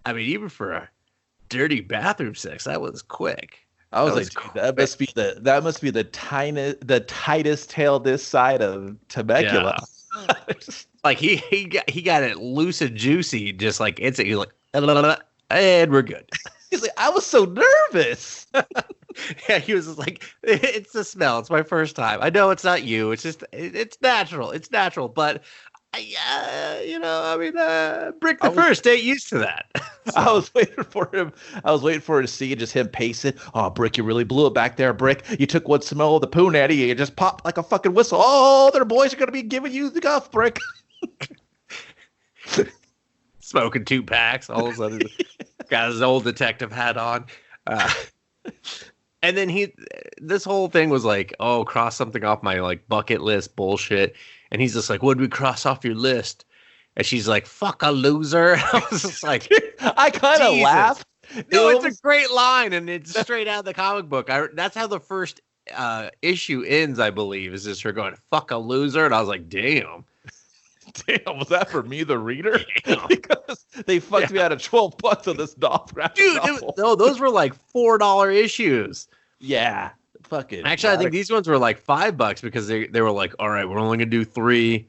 S2: I mean, even for a dirty bathroom sex, that was quick.
S1: I was like, that must be the tightest tail this side of Temecula.
S2: Yeah. Like he got it loose and juicy, just like he's like, and we're good.
S1: He's like, I was so nervous.
S2: Yeah, he was just like, it's the smell. It's my first time. I know it's not you. It's just, it's natural. It's natural. But, Brick the first ain't used to that. So.
S1: I was waiting for him. I was waiting for him to see just him pacing. Oh, Brick, you really blew it back there, Brick. You took one smell of the poon at you. You just popped like a fucking whistle. Oh, their boys are going to be giving you the guff, Brick.
S2: Smoking 2 packs. All of a sudden, got his old detective hat on. And then this whole thing was like, oh, cross something off my like bucket list bullshit. And he's just like, what did we cross off your list? And she's like, fuck a loser. I was just like,
S1: I kind of laughed.
S2: No, it's a great line, and it's straight out of the comic book. That's how the first issue ends, I believe, is just her going, fuck a loser. And I was like, damn.
S1: Damn, was that for me, the reader? Because they fucked me out of $12 on this novel.
S2: Dude, no, those were like $4 issues.
S1: Yeah. Fucking.
S2: Actually, I think these ones were like $5 because they were like, all right, we're only going to do 3.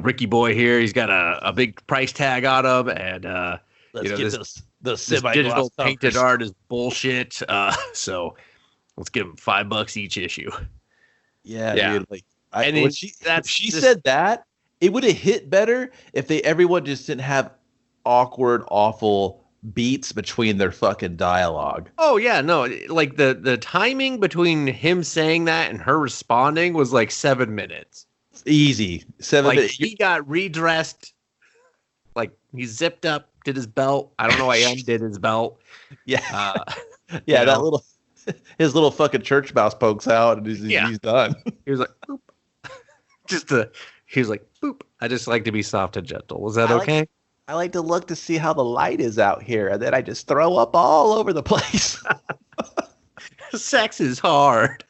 S2: Ricky Boy here, he's got a big price tag on him. And,
S1: let's get this
S2: digital painted art is bullshit. So let's give them $5 each issue.
S1: Yeah. Dude, like,
S2: when
S1: she said that, it would have hit better if everyone just didn't have awkward, awful beats between their fucking dialogue.
S2: Oh yeah, no, like the timing between him saying that and her responding was like 7 minutes.
S1: Easy. 7 minutes.
S2: He got redressed, like he zipped up, did his belt. I don't know why he undid his belt.
S1: Yeah, yeah, that his little fucking church mouse pokes out and he's done.
S2: He was like, boop. He was like, boop. I just like to be soft and gentle. Was that okay?
S1: I like to look to see how the light is out here, and then I just throw up all over the place.
S2: Sex is hard.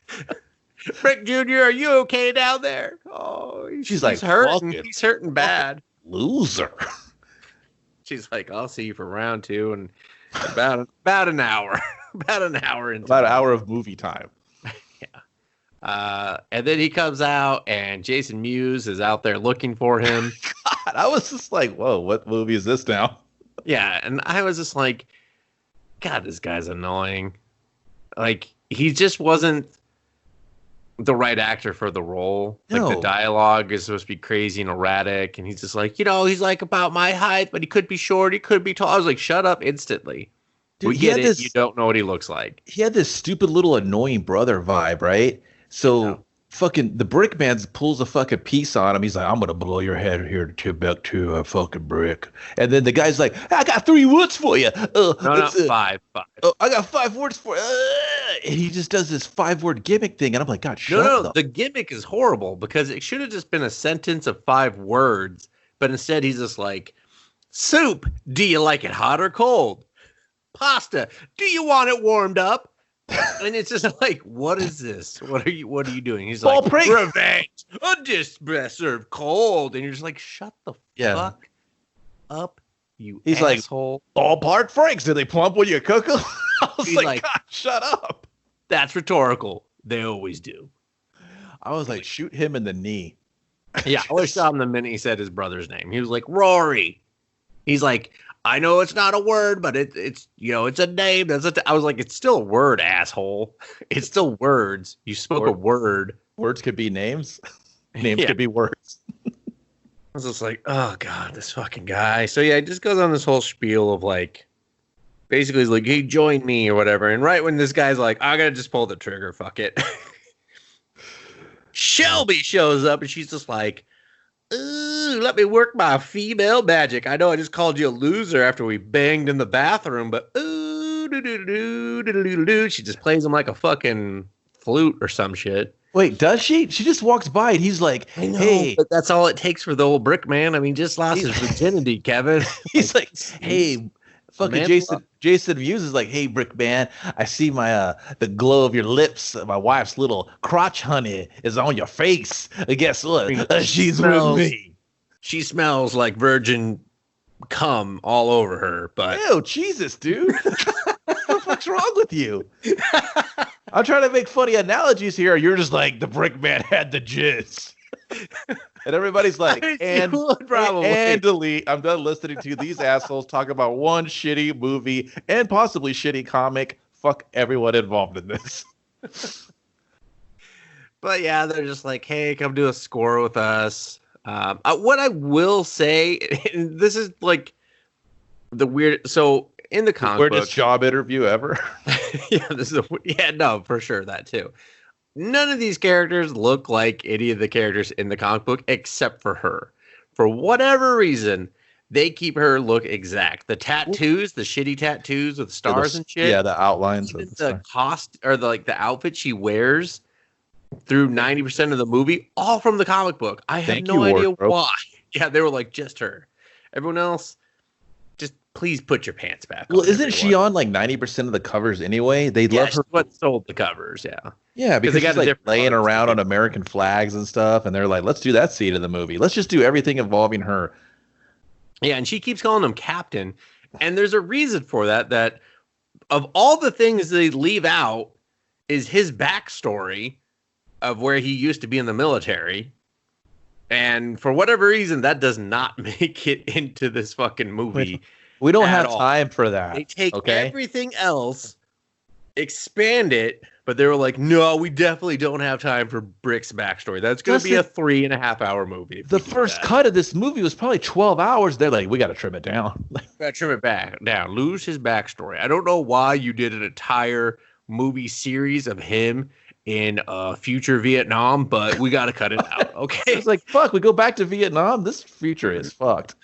S2: Rick Jr., are you okay down there? Oh,
S1: she's like,
S2: hurting. He's hurting bad.
S1: Loser.
S2: She's like, I'll see you for round 2 and about an hour. About an hour into
S1: about an hour of movie time.
S2: And then he comes out, and Jason Mewes is out there looking for him.
S1: God, I was just like, whoa, what movie is this now?
S2: Yeah, and I was just like, God, this guy's annoying. Like, he just wasn't the right actor for the role. No. Like, the dialogue is supposed to be crazy and erratic, and he's just like, he's like about my height, but he could be short, he could be tall. I was like, shut up instantly. Dude, we get it. You don't know what he looks like.
S1: He had this stupid little annoying brother vibe, right? So fucking the Brick Man pulls a fucking piece on him. He's like, I'm gonna blow your head here to Timbuktu, a fucking brick. And then the guy's like, I got 3 words for you.
S2: No, 5.
S1: I got 5 words for you. And he just does this 5-word gimmick thing, and I'm like, God, shut up.
S2: No, the gimmick is horrible because it should have just been a sentence of 5 words, but instead he's just like, soup, do you like it hot or cold? Pasta, do you want it warmed up? And it's just like, what is this? What are you doing? He's like, revenge, a dish best served cold. And you're just like, shut the fuck up, you
S1: He's
S2: asshole.
S1: Like, ballpark Franks, do they plump when you cook them? I was like, God, shut up.
S2: That's rhetorical. They always do.
S1: I was like, shoot him in the knee.
S2: Yeah, I always saw him the minute he said his brother's name. He was like, Rory. He's like, I know it's not a word, but it's it's a name. I was like, it's still a word, asshole. It's still words. You spoke a word.
S1: Words could be names. Names
S2: Yeah.
S1: could be words.
S2: I was just like, oh god, this fucking guy. So yeah, it just goes on this whole spiel of like, basically he's like, hey, join me or whatever. And right when this guy's like, I gotta just pull the trigger, fuck it. Shelby shows up and she's just like, ooh, let me work my female magic. I know I just called you a loser after we banged in the bathroom, but ooh, she just plays him like a fucking flute or some shit.
S1: Wait, does she? She just walks by and he's like,
S2: I know,
S1: hey.
S2: but that's all it takes for the old brick man. I mean, just lost his virginity, Kevin.
S1: He's like, hey, fucking Jason Mewes is like, hey, brick man, I see my the glow of your lips. My wife's little crotch honey is on your face. Guess what? She's with me.
S2: She smells like virgin cum all over her. But
S1: ew, Jesus, dude. What the fuck's wrong with you? I'm trying to make funny analogies here. You're just like, the brick man had the jizz. And everybody's like, and delete. I'm done listening to these assholes talk about one shitty movie and possibly shitty comic. Fuck everyone involved in this.
S2: But yeah, they're just like, hey, come do a score with us. What I will say, this is like the weird. So in the comic book,
S1: weirdest job interview ever.
S2: No, for sure, that too. None of these characters look like any of the characters in the comic book except for her. For whatever reason, they keep her look exact. The tattoos, the shitty tattoos with stars and shit.
S1: Yeah, the outlines.
S2: Even the cost or the outfit she wears through 90% of the movie, all from the comic book. I have no idea why. Yeah, they were like, just her. Everyone else, just please put your pants back on.
S1: Well, isn't she on like 90% of the covers anyway? They love her.
S2: What sold the covers, yeah.
S1: Yeah, because they got she's like laying around on American flags and stuff, and they're like, let's do that scene in the movie. Let's just do everything involving her.
S2: Yeah, and she keeps calling him Captain. And there's a reason for that of all the things they leave out is his backstory of where he used to be in the military. And for whatever reason, that does not make it into this fucking movie.
S1: We don't have time for that.
S2: They take everything else, expand it, but they were like, no, we definitely don't have time for Brick's backstory. That's going to be a 3.5 hour movie.
S1: The first cut of this movie was probably 12 hours. They're like, we got to trim it down.
S2: Got to trim it back down. Lose his backstory. I don't know why you did an entire movie series of him in future Vietnam, but we got to cut it out. Okay.
S1: It's like, fuck, we go back to Vietnam. This future is fucked.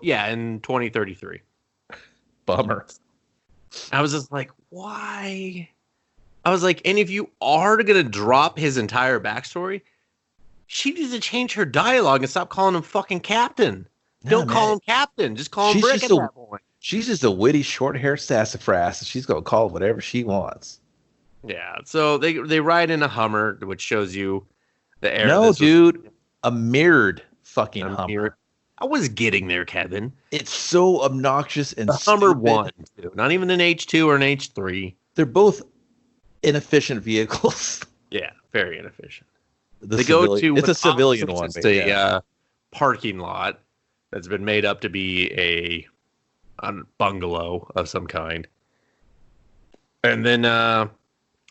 S2: Yeah, in 2033.
S1: Bummer.
S2: I was just like, why? I was like, and if you are going to drop his entire backstory, she needs to change her dialogue and stop calling him fucking Captain. Don't call him Captain. Just call him Brick at that point.
S1: She's just a witty, short-haired sassafras, and she's going to call it whatever she wants.
S2: Yeah, so they ride in a Hummer, which shows you the air.
S1: No, dude, a mirrored fucking Hummer.
S2: I was getting there, Kevin.
S1: It's so obnoxious and
S2: the Hummer 1, too. Not even an H2 or an H3.
S1: They're both inefficient vehicles.
S2: Yeah, very inefficient.
S1: It's a civilian one.
S2: It's a parking lot that's been made up to be a bungalow of some kind. And then,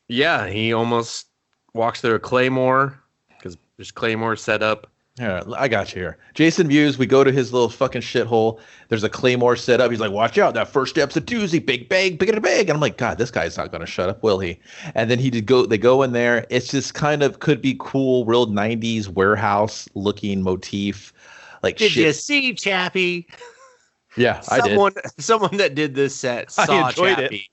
S2: he almost walks through a claymore because there's claymore set up.
S1: Yeah, I got you here. Jason Mewes, we go to his little fucking shithole. There's a claymore set up. He's like, watch out. That first step's a doozy. Big bang, big and a big. And I'm like, God, this guy's not going to shut up, will he? And then they go in there. It's just kind of could be cool, real 90s warehouse looking motif. Like,
S2: did you see Chappie?
S1: Yeah, I did.
S2: Someone that did this set saw Chappie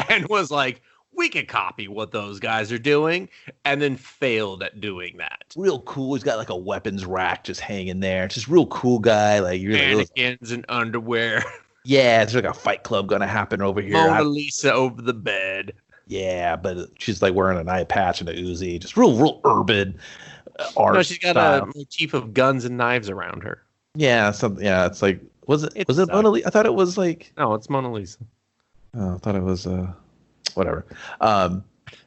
S2: and was like, we can copy what those guys are doing, and then failed at doing that.
S1: Real cool. He's got like a weapons rack just hanging there. Just real cool guy. Like you're
S2: mannequins and underwear.
S1: Yeah, there's like a fight club gonna happen over here.
S2: Mona Lisa over the bed.
S1: Yeah, but she's like wearing an eye patch and a Uzi. Just real urban art.
S2: No, she's got a motif of guns and knives around her.
S1: Yeah, it's like was it Mona Lisa? I thought it was like
S2: no, it's Mona Lisa.
S1: Oh, I thought it was whatever.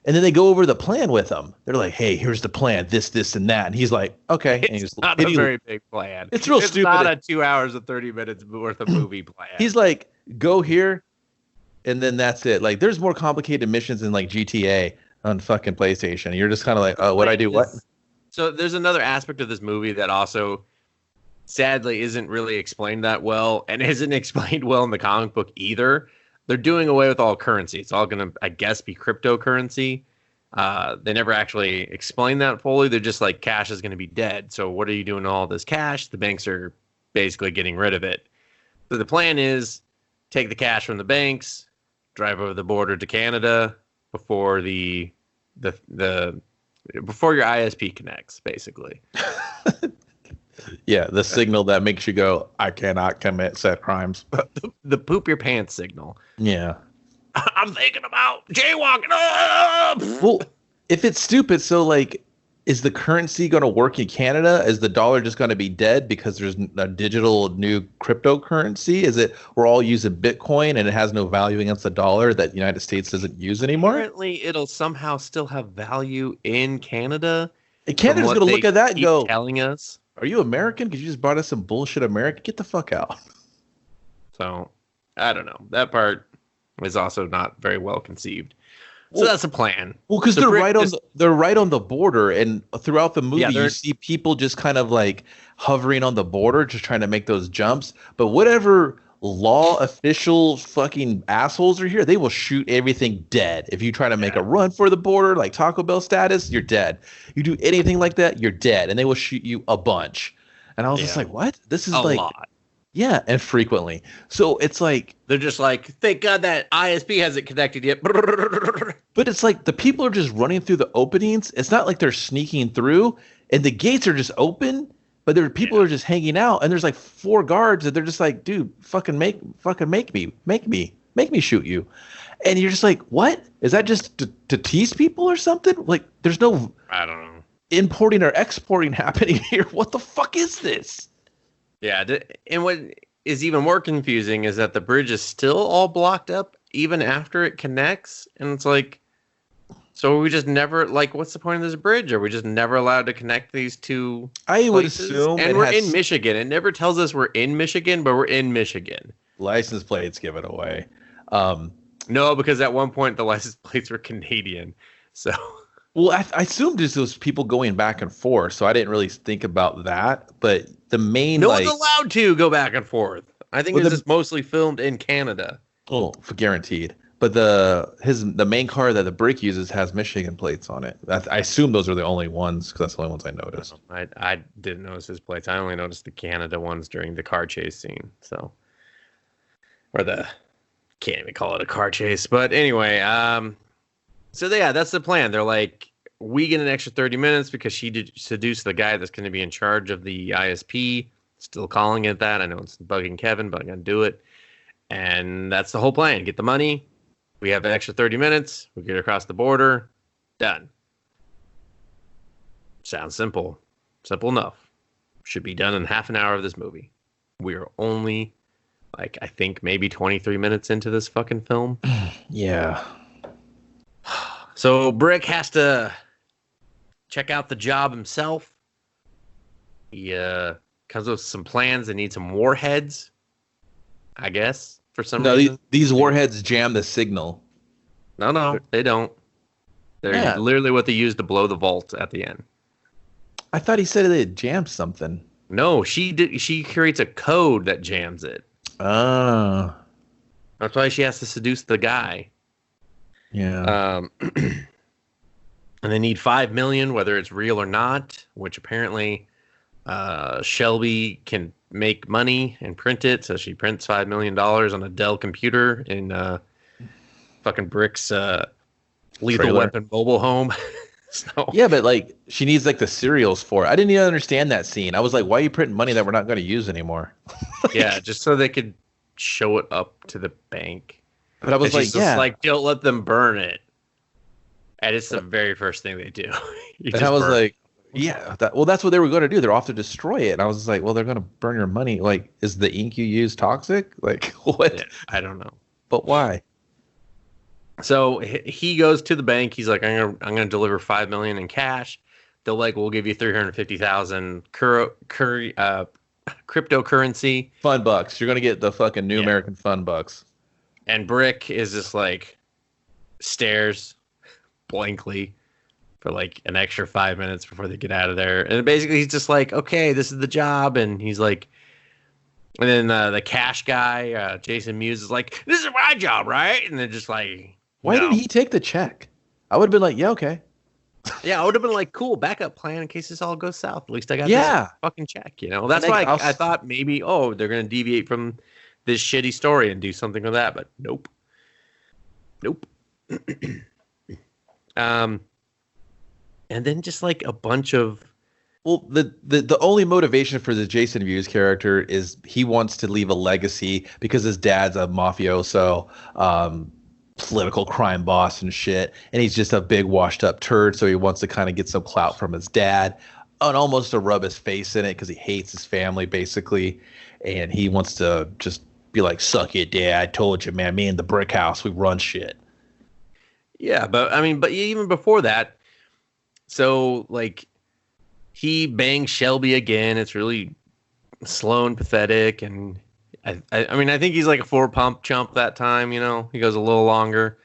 S1: And then they go over the plan with him. They're like, "Hey, here's the plan. This, and that." And he's like, "Okay." And
S2: It's not a very big plan.
S1: It's real stupid.
S2: It's not a 2 hours and 30 minutes worth of movie plan.
S1: He's like, "Go here," and then that's it. Like, there's more complicated missions in like GTA on fucking PlayStation. You're just kind of like, "Oh, what I do? What?"
S2: So there's another aspect of this movie that also, sadly, isn't really explained that well, and isn't explained well in the comic book either. They're doing away with all currency. It's all going to, I guess, be cryptocurrency. They never actually explain that fully. They're just like, cash is going to be dead. So what are you doing with all this cash? The banks are basically getting rid of it. So the plan is take the cash from the banks, drive over the border to Canada before before your ISP connects, basically.
S1: Yeah, the signal that makes you go, "I cannot commit said crimes."
S2: The poop your pants signal.
S1: Yeah.
S2: I'm thinking about jaywalking up.
S1: Well, if it's stupid, so like, is the currency going to work in Canada? Is the dollar just going to be dead because there's a digital new cryptocurrency? Is it we're all using Bitcoin and it has no value against the dollar that the United States doesn't use anymore?
S2: Apparently, it'll somehow still have value in Canada.
S1: And Canada's going to look at that and go,
S2: telling us,
S1: "Are you American? Because you just brought us some bullshit American. Get the fuck out."
S2: So, I don't know. That part is also not very well conceived. So that's a plan.
S1: Well, because they're right on the border, and throughout the movie, you see people just kind of like hovering on the border, just trying to make those jumps. But whatever law official fucking assholes are here, they will shoot everything dead. If you try to make a run for the border, like Taco Bell status, you're dead. You do anything like that, you're dead, and they will shoot you a bunch. And I was just like, what? This is
S2: a
S1: like
S2: lot.
S1: Yeah, and frequently. So it's like
S2: they're just like, thank God that ISP hasn't connected yet.
S1: But it's like the people are just running through the openings. It's not like they're sneaking through, and the gates are just open. But people are just hanging out, and there's like 4 guards, and they're just like, "Dude, fucking make me shoot you," and you're just like, "What is that? Just to tease people or something?" Like, there's no,
S2: I don't know,
S1: importing or exporting happening here. What the fuck is this?
S2: Yeah, and what is even more confusing is that the bridge is still all blocked up even after it connects, and it's like, so we just never, like, what's the point of this bridge? Are we just never allowed to connect these two
S1: I would
S2: places?
S1: assume,
S2: and we're in Michigan. It never tells us we're in Michigan, but we're in Michigan.
S1: License plates give it away.
S2: No, because at one point the license plates were Canadian, so.
S1: Well, I assumed just those people going back and forth, so I didn't really think about that. But the main
S2: no one's allowed to go back and forth. I think this is mostly filmed in Canada.
S1: Oh, for guaranteed. But the main car that the brick uses has Michigan plates on it. I assume those are the only ones because that's the only ones I noticed.
S2: I didn't notice his plates. I only noticed the Canada ones during the car chase scene. So, or can't even call it a car chase. But anyway, so yeah, that's the plan. They're like, we get an extra 30 minutes because she did seduce the guy that's going to be in charge of the ISP. Still calling it that. I know it's bugging Kevin, but I'm going to do it. And that's the whole plan. Get the money. We have an extra 30 minutes. We get across the border. Done. Sounds simple. Simple enough. Should be done in half an hour of this movie. We are only, like, I think maybe 23 minutes into this fucking film.
S1: Yeah.
S2: So Brick has to check out the job himself. He comes up with some plans. They need some warheads, I guess, for some reason.
S1: These warheads jam the signal.
S2: No, they don't. They're literally what they use to blow the vault at the end.
S1: I thought he said they had jammed something.
S2: No, she creates a code that jams it.
S1: Oh.
S2: That's why she has to seduce the guy.
S1: Yeah.
S2: And they need 5 million, whether it's real or not, which apparently Shelby can make money and print it. So she prints $5 million on a Dell computer in fucking Brick's Lethal Weapon mobile home. So.
S1: Yeah, but like she needs like the serials for it. I didn't even understand that scene. I was like, why are you printing money that we're not going to use anymore?
S2: Yeah, just so they could show it up to the bank.
S1: But I was like,
S2: just like, don't let them burn it. And it's the very first thing they do.
S1: And I was like, yeah, that's what they were going to do. They're off to destroy it. And I was just like, well, they're going to burn your money. Like, is the ink you use toxic? Like, what?
S2: Yeah, I don't know.
S1: But why?
S2: So he goes to the bank. He's like, I'm gonna deliver $5 million in cash. They're like, we'll give you 350,000 cryptocurrency.
S1: Fun bucks. You're gonna get the fucking new American fun bucks.
S2: And Brick is just like stares blankly for like an extra 5 minutes before they get out of there. And basically he's just like, okay, this is the job. And he's like, and then the cash guy, Jason Mewes, is like, this is my job, right? And they're just like,
S1: why didn't he take the check? I would have been like, yeah, okay.
S2: Yeah, I would have been like, cool, backup plan in case this all goes south. At least I got this fucking check, you know? That's why I thought maybe, they're going to deviate from this shitty story and do something with that, but nope. And then just like a bunch of...
S1: Well, the only motivation for the Jason Mewes character is he wants to leave a legacy because his dad's a mafioso, political crime boss and shit, and he's just a big washed up turd, so he wants to kind of get some clout from his dad and almost to rub his face in it because he hates his family basically, and he wants to just be like, suck it, dad, I told you, man, me and the brick house, we run shit.
S2: Yeah, but even before that, so like he bangs Shelby again. It's really slow and pathetic, and I think he's like a 4-pump chump that time, you know. He goes a little longer.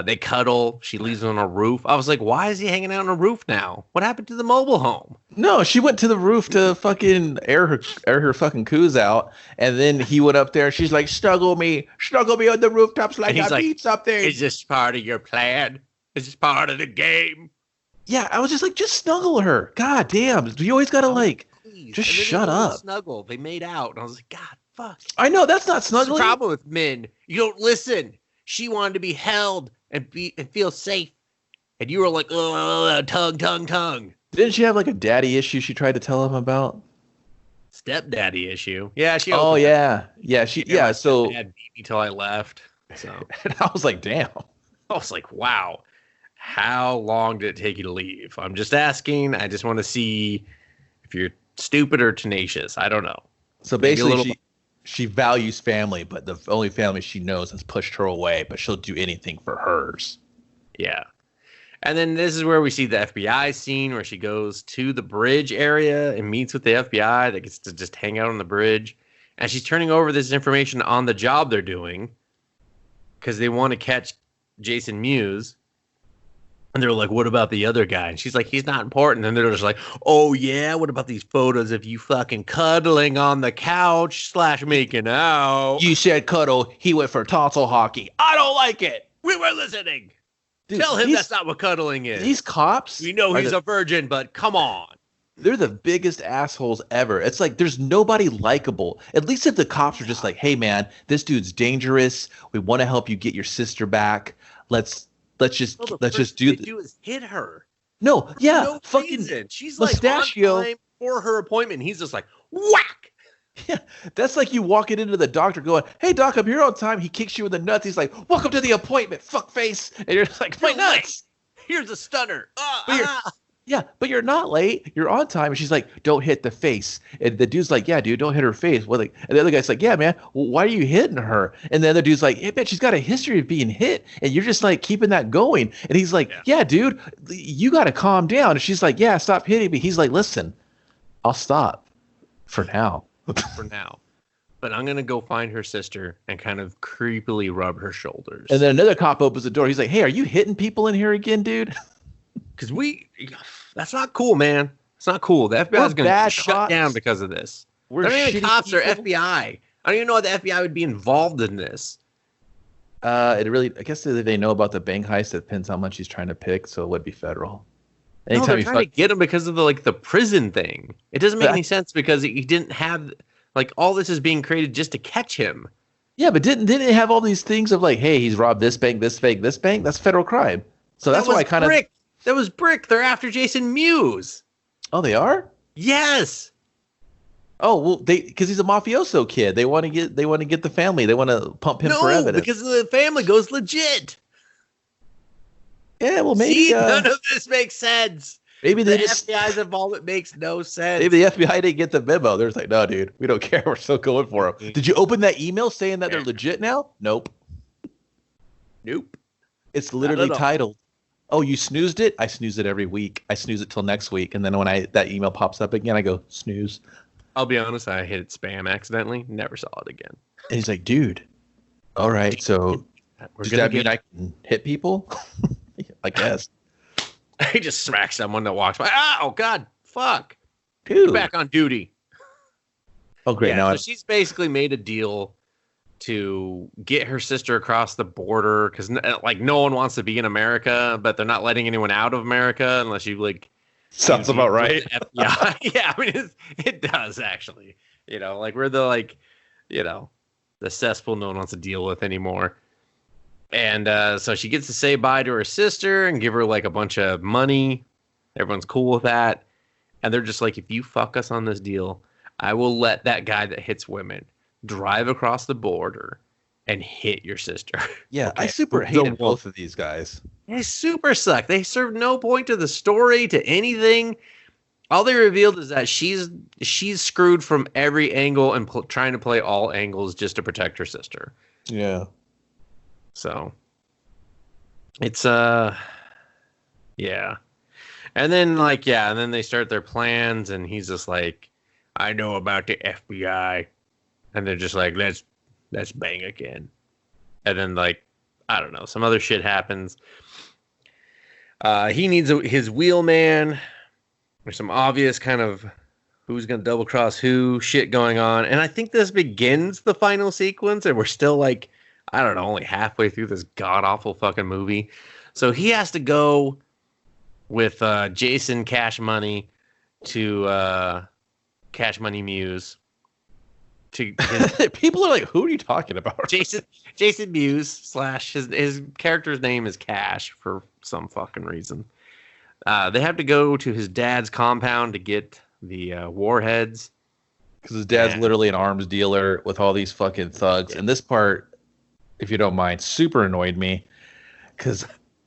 S2: They cuddle. She leaves him on a roof. I was like, why is he hanging out on a roof now? What happened to the mobile home?
S1: No, she went to the roof to fucking air her fucking coos out, and then he went up there. And she's like, snuggle me on the rooftops like I beat something.
S2: Is this part of your plan? Is this part of the game?
S1: Yeah, I was just like, just snuggle her. God damn, you always gotta just shut up.
S2: Snuggle. They made out, and I was like, God. Fuck.
S1: I know that's not snuggling.
S2: That's the problem with men. You don't listen. She wanted to be held and feel safe, and you were like, tongue.
S1: Didn't she have like a daddy issue she tried to tell him about?
S2: Stepdaddy issue. Yeah, she.
S1: Oh yeah. So
S2: dad beat me till I left. So
S1: and I was like, damn.
S2: I was like, wow. How long did it take you to leave? I'm just asking. I just want to see if you're stupid or tenacious. I don't know.
S1: So basically, she values family, but the only family she knows has pushed her away, but she'll do anything for hers.
S2: Yeah. And then this is where we see the FBI scene where she goes to the bridge area and meets with the FBI that gets to just hang out on the bridge. And she's turning over this information on the job they're doing because they want to catch Jason Mewes. And they're like, what about the other guy? And she's like, he's not important. And they're just like, oh, yeah, what about these photos of you fucking cuddling on the couch / making out?
S1: You said cuddle. He went for tonsil hockey. I don't like it.
S2: We were listening. Dude, tell him that's not what cuddling is.
S1: These cops.
S2: We know he's a virgin, but come on.
S1: They're the biggest assholes ever. It's like there's nobody likable. At least if the cops are just like, hey, man, this dude's dangerous. We want to help you get your sister back. Let's just do
S2: do is hit her.
S1: No, yeah,
S2: no
S1: fucking
S2: reason. She's
S1: Mustachio.
S2: Like on time for her appointment. He's just like whack.
S1: Yeah, that's like you walking into the doctor going, "Hey, doc, I'm here on time." He kicks you in the nuts. He's like, "Welcome to the appointment, fuck face," and you're just like, "My nuts."
S2: Here's a stunner.
S1: Yeah, but you're not late. You're on time. And she's like, don't hit the face. And the dude's like, yeah, dude, don't hit her face. Well, like, and the other guy's like, yeah, man, well, why are you hitting her? And the other dude's like, hey, man, she's got a history of being hit. And you're just like keeping that going. And he's like, yeah dude, you got to calm down. And she's like, yeah, stop hitting me. He's like, listen, I'll stop for now.
S2: For now. But I'm going to go find her sister and kind of creepily rub her shoulders.
S1: And then another cop opens the door. He's like, hey, are you hitting people in here again, dude?
S2: Because that's not cool, man. It's not cool. The FBI is going to shut down because of this. They're not even cops, they're FBI. I don't even know why the FBI would be involved in this.
S1: I guess they know about the bank heist. It depends how much he's trying to pick, so it would be federal.
S2: Anytime they're trying to get him because of the prison thing. It doesn't make any sense because he didn't have all this is being created just to catch him.
S1: Yeah, but didn't it have all these things of like, hey, he's robbed this bank, this bank, this bank? That's federal crime. So that's why I kind of.
S2: That was Brick. They're after Jason Mewes.
S1: Oh, they are?
S2: Yes.
S1: Oh, well, because he's a mafioso kid. They want to get the family. They want to pump him for evidence.
S2: Because the family goes legit.
S1: Yeah, well, maybe.
S2: See, none of this makes sense.
S1: Maybe
S2: the FBI's involvement makes no sense.
S1: Maybe the FBI didn't get the memo. They're just like, no, dude, we don't care. We're still going for him. Did you open that email saying that they're legit now? Nope. It's
S2: I
S1: literally
S2: don't know.
S1: titled, "Oh, you snoozed it? I snooze it every week. I snooze it till next week." And then when that email pops up again, I go, snooze.
S2: I'll be honest, I hit spam accidentally. Never saw it again.
S1: And he's like, dude, all right, so
S2: We're
S1: does
S2: gonna
S1: that mean
S2: get.
S1: I can hit people? I guess.
S2: He just smacks someone that walks by. Oh God, fuck!
S1: Dude.
S2: Get back on duty.
S1: Oh, great.
S2: Yeah,
S1: Now
S2: so she's basically made a deal to get her sister across the border because like no one wants to be in America, but they're not letting anyone out of America unless you like.
S1: sounds about right.
S2: Yeah, yeah. I mean, it does actually. You know, like we're the like, you know, the cesspool no one wants to deal with anymore. And so she gets to say bye to her sister and give her like a bunch of money. Everyone's cool with that. And they're just like, if you fuck us on this deal, I will let that guy that hits women drive across the border and hit your sister.
S1: Yeah,
S2: Okay.
S1: I super hated both of these guys.
S2: They super suck. They serve no point to the story, to anything. All they revealed is that she's screwed from every angle and trying to play all angles just to protect her sister.
S1: Yeah.
S2: So it's yeah. And then and then they start their plans and he's just like, I know about the FBI. And they're just like, let's bang again. And then like, I don't know, some other shit happens. He needs his wheelman. There's some obvious kind of who's going to double cross who shit going on. And I think this begins the final sequence and we're still like, I don't know, only halfway through this god-awful fucking movie. So he has to go with Jason Cash Money to Cash Money Mewes.
S1: People are like, who are you talking about?
S2: Jason Mewes / his character's name is Cash for some fucking reason. They have to go to his dad's compound to get the warheads.
S1: Because his dad's literally an arms dealer with all these fucking thugs. Yeah. And this part, if you don't mind, super annoyed me. Because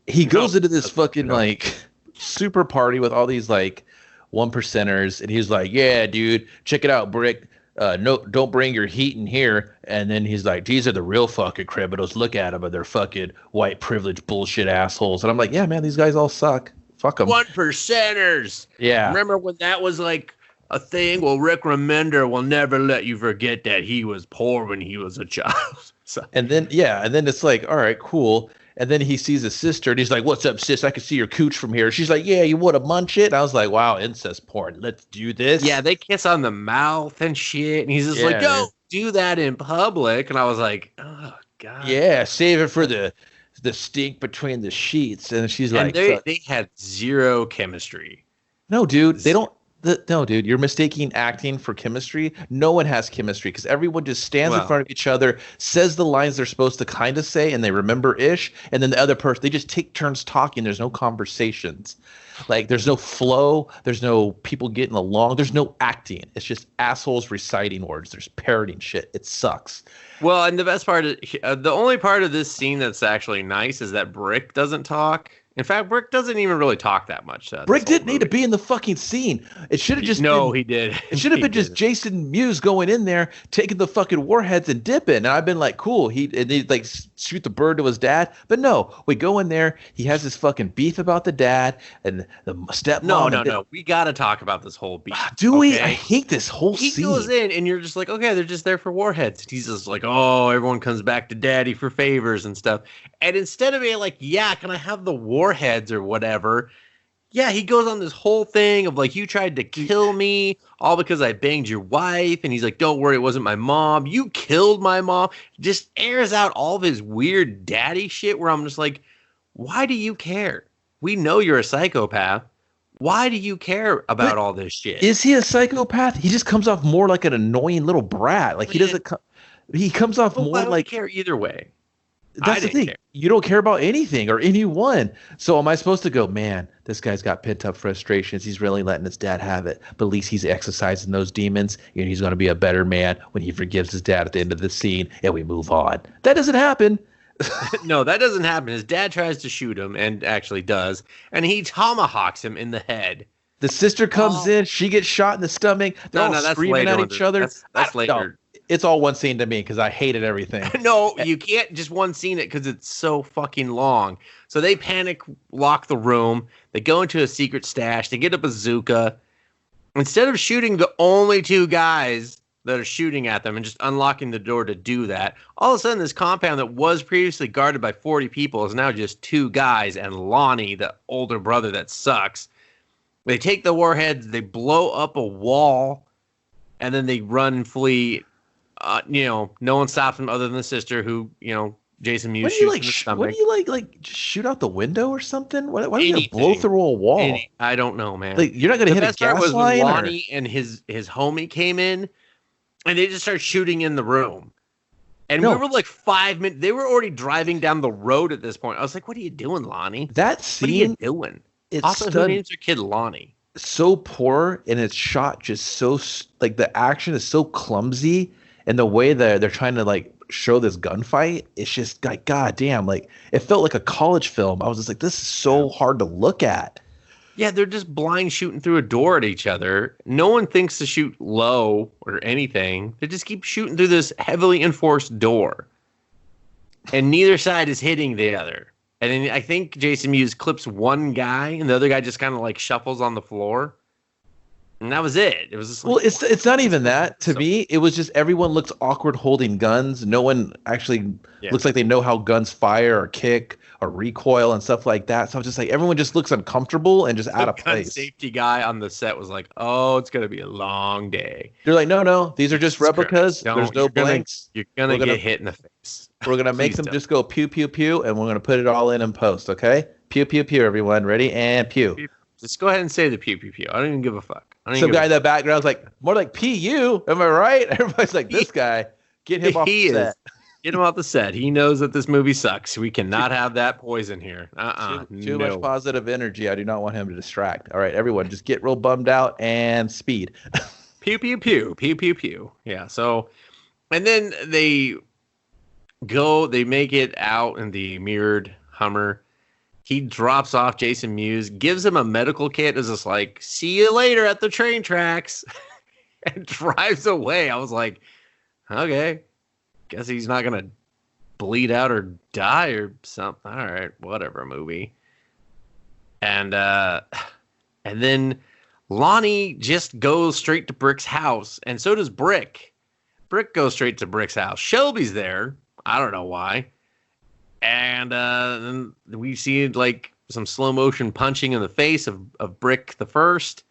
S1: he goes into this fucking like super party with all these like 1%ers. And he's like, yeah, dude, check it out, Brick. No, don't bring your heat in here. And then he's like, these are the real fucking criminals. Look at them, and they're fucking white privilege bullshit assholes. And I'm like, yeah, man, these guys all suck. Fuck them.
S2: 1%ers.
S1: Yeah.
S2: Remember when that was like a thing? Well, Rick Remender will never let you forget that he was poor when he was a child. So.
S1: And then it's like, all right, cool. And then he sees his sister, and he's like, what's up, sis? I can see your cooch from here. She's like, yeah, you want to munch it? And I was like, wow, incest porn. Let's do this.
S2: Yeah, they kiss on the mouth and shit. And he's just like, don't do that in public. And I was like, oh, God.
S1: Yeah, save it for the stink between the sheets. And she's like,
S2: they had zero chemistry.
S1: No, dude, they don't. No, dude, you're mistaking acting for chemistry. No one has chemistry because everyone just stands in front of each other, says the lines they're supposed to kind of say, and they remember-ish. And then the other person, they just take turns talking. There's no conversations. Like, there's no flow. There's no people getting along. There's no acting. It's just assholes reciting words. There's parroting shit. It sucks.
S2: Well, and the best part is, the only part of this scene that's actually nice is that Brick doesn't talk. In fact, Brick doesn't even really talk that much.
S1: Brick didn't need to be in the fucking scene. It should have just
S2: he did.
S1: It should have been just Jason Mewes going in there, taking the fucking warheads and dipping. And I've been like, cool. He'd like shoot the bird to his dad. But no, we go in there. He has this fucking beef about the dad and the stepmom.
S2: No. We got to talk about this whole beef.
S1: Do we? I hate this whole scene.
S2: He goes in and you're just like, okay, they're just there for warheads. He's just like, oh, everyone comes back to daddy for favors and stuff. And instead of being like, yeah, can I have the warheads or whatever? Yeah, he goes on this whole thing of like, you tried to kill me all because I banged your wife. And he's like, don't worry, it wasn't my mom. You killed my mom. Just airs out all of his weird daddy shit where I'm just like, why do you care? We know you're a psychopath. Why do you care about all this shit?
S1: Is he a psychopath? He just comes off more like an annoying little brat. Like he doesn't. He comes off more like.
S2: I care either way.
S1: That's the thing. Care. You don't care about anything or anyone. So am I supposed to go, man, this guy's got pent up frustrations. He's really letting his dad have it. But at least he's exercising those demons. And he's going to be a better man when he forgives his dad at the end of the scene and we move on. That doesn't happen.
S2: No, that doesn't happen. His dad tries to shoot him and actually does. And he tomahawks him in the head.
S1: The sister comes in. She gets shot in the stomach. They're all screaming at each other.
S2: That's later.
S1: it's all one scene to me because I hated everything.
S2: No, you can't just one scene it because it's so fucking long. So they panic, lock the room. They go into a secret stash. They get a bazooka. Instead of shooting the only two guys that are shooting at them and just unlocking the door to do that, all of a sudden this compound that was previously guarded by 40 people is now just two guys and Lonnie, the older brother that sucks. They take the warheads, they blow up a wall, and then they run and flee. No one stops them other than the sister who, Jason Mewes shoots in the stomach.
S1: What do you like just shoot out the window or something? Why do you blow through a wall?
S2: I don't know, man.
S1: Like, you're not going to hit a gas line?
S2: When Lonnie and his homie came in, and they just started shooting in the room. And we were like 5 minutes. They were already driving down the road at this point. I was like, what are you doing, Lonnie?
S1: That scene.
S2: What are you doing? Also, who names their kid Lonnie?
S1: So poor, and it's shot just so, like, the action is so clumsy, and the way that they're trying to, like, show this gunfight, it's just like, god damn, like, it felt like a college film. I was just like, this is so hard to look at.
S2: Yeah, they're just blind shooting through a door at each other. No one thinks to shoot low or anything. They just keep shooting through this heavily enforced door. And neither side is hitting the other. And then I think Jason Mewes clips one guy, and the other guy just kind of like shuffles on the floor. And that was it. It was just like,
S1: it's not even that. To me, it was just everyone looks awkward holding guns. No one actually looks like they know how guns fire or kick or recoil and stuff like that. So I'm just like, everyone just looks uncomfortable and just out of place.
S2: The safety guy on the set was like, "Oh, it's gonna be a long day."
S1: They're like, "No, these are just replicas. There's no blanks.
S2: You're gonna get hit in the face.
S1: We're gonna make them just go pew pew pew, and we're gonna put it all in post. Okay, pew pew pew. Everyone, ready and pew.
S2: Just go ahead and say the pew pew pew. I don't even give a fuck."
S1: Some guy in the background's like, more like PU. Am I right? Everybody's like, this guy, get him off the set.
S2: Get him off the set. He knows that this movie sucks. We cannot have that poison here.
S1: Too much positive energy. I do not want him to distract. All right, everyone, just get real bummed out and speed.
S2: Pew, pew, pew. Pew, pew, pew. Yeah, so, and then they make it out in the mirrored Hummer. He drops off Jason Mewes, gives him a medical kit, is just like, see you later at the train tracks, and drives away. I was like, okay, guess he's not going to bleed out or die or something. All right, whatever, movie. And then Lonnie just goes straight to Brick's house, and so does Brick. Brick goes straight to Brick's house. Shelby's there. I don't know why. And then we see like some slow motion punching in the face of Brick the First.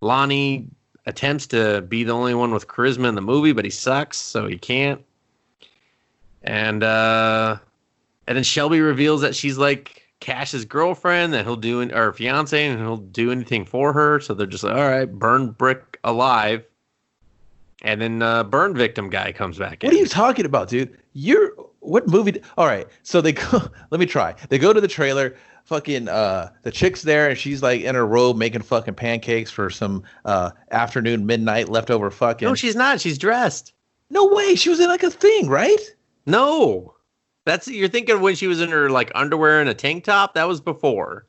S2: Lonnie attempts to be the only one with charisma in the movie, but he sucks, so he can't. And then Shelby reveals that she's like Cash's girlfriend, that he'll do or fiance, and he'll do anything for her. So they're just like, all right, burn Brick alive. And then burn victim guy comes back in.
S1: What are you talking about, dude? What movie? All right, so they go. Let me try. They go to the trailer. Fucking the chick's there, and she's like in her robe making fucking pancakes for some afternoon, midnight leftover fucking.
S2: No, she's not. She's dressed.
S1: No way. She was in like a thing, right?
S2: No, you're thinking when she was in her like underwear and a tank top. That was before.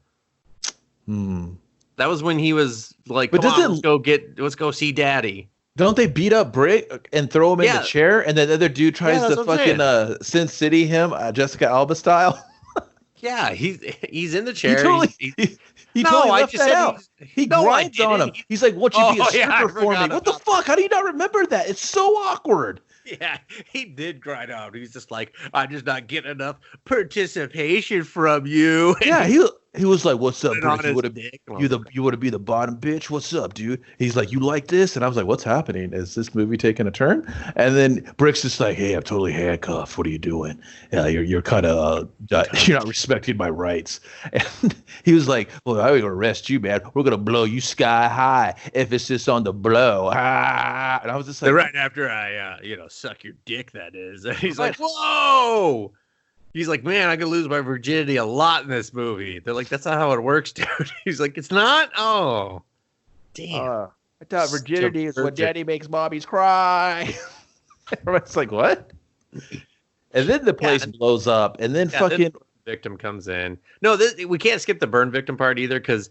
S2: That was when he was like, "Come on, let's go see Daddy."
S1: Don't they beat up Brick and throw him in the chair, and then the other dude tries to fucking Sin City him, Jessica Alba style?
S2: Yeah, he's in the chair.
S1: He totally left that out. He grinds on him. He's like, "Won't you be a stripper for me?" What the fuck? How do you not remember that? It's so awkward.
S2: Yeah, he did grind out. He's just like, "I'm just not getting enough participation from you."
S1: Yeah, he was like, "What's up, Brick? You want to be the bottom bitch? What's up, dude?" He's like, "You like this?" And I was like, "What's happening? Is this movie taking a turn?" And then Brick's just like, "Hey, I'm totally handcuffed. What are you doing? Yeah, you're kind of you're not respecting my rights." And he was like, "Well, I'm gonna arrest you, man. We're gonna blow you sky high if it's just on the blow." Ah. And I was just like,
S2: right after I suck your dick, that is. And he's like, "Whoa." He's like, "Man, I could lose my virginity a lot in this movie." They're like, "That's not how it works, dude." He's like, "It's not? Oh, damn.
S1: I thought virginity is when daddy makes mommies cry." Everyone's like, "What?" And then the place blows up, and then fucking
S2: then the victim comes in. No, we can't skip the burn victim part either, because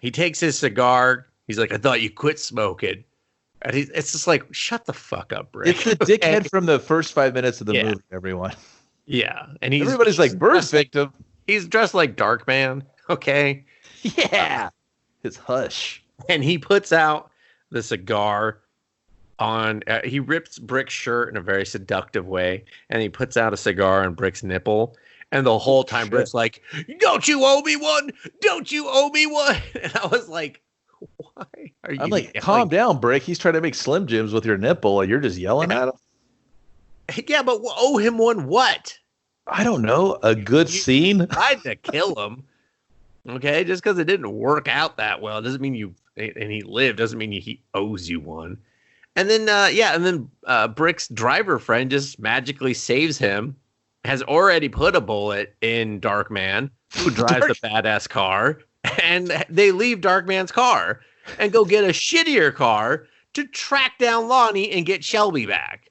S2: he takes his cigar. He's like, "I thought you quit smoking." And it's just like, shut the fuck up, Rick.
S1: It's the dickhead from the first 5 minutes of the movie, everyone.
S2: Yeah. And
S1: everybody's like, birth victim.
S2: He's dressed like Darkman. Okay.
S1: Yeah. His hush.
S2: And he puts out the cigar on, he rips Brick's shirt in a very seductive way. And he puts out a cigar on Brick's nipple. And the whole time Brick's like, don't you owe me one? Don't you owe me one? And I was like, why are you?
S1: I'm like, calm down, Brick. He's trying to make Slim Jims with your nipple, and you're just yelling at him.
S2: Yeah, but owe him one what?
S1: I don't know. A good scene.
S2: Tried to kill him. Okay, just because it didn't work out that well doesn't mean you. And he lived doesn't mean he owes you one. And then Brick's driver friend just magically saves him. Has already put a bullet in Darkman, who drives the badass car. And they leave Darkman's car and go get a shittier car to track down Lonnie and get Shelby back,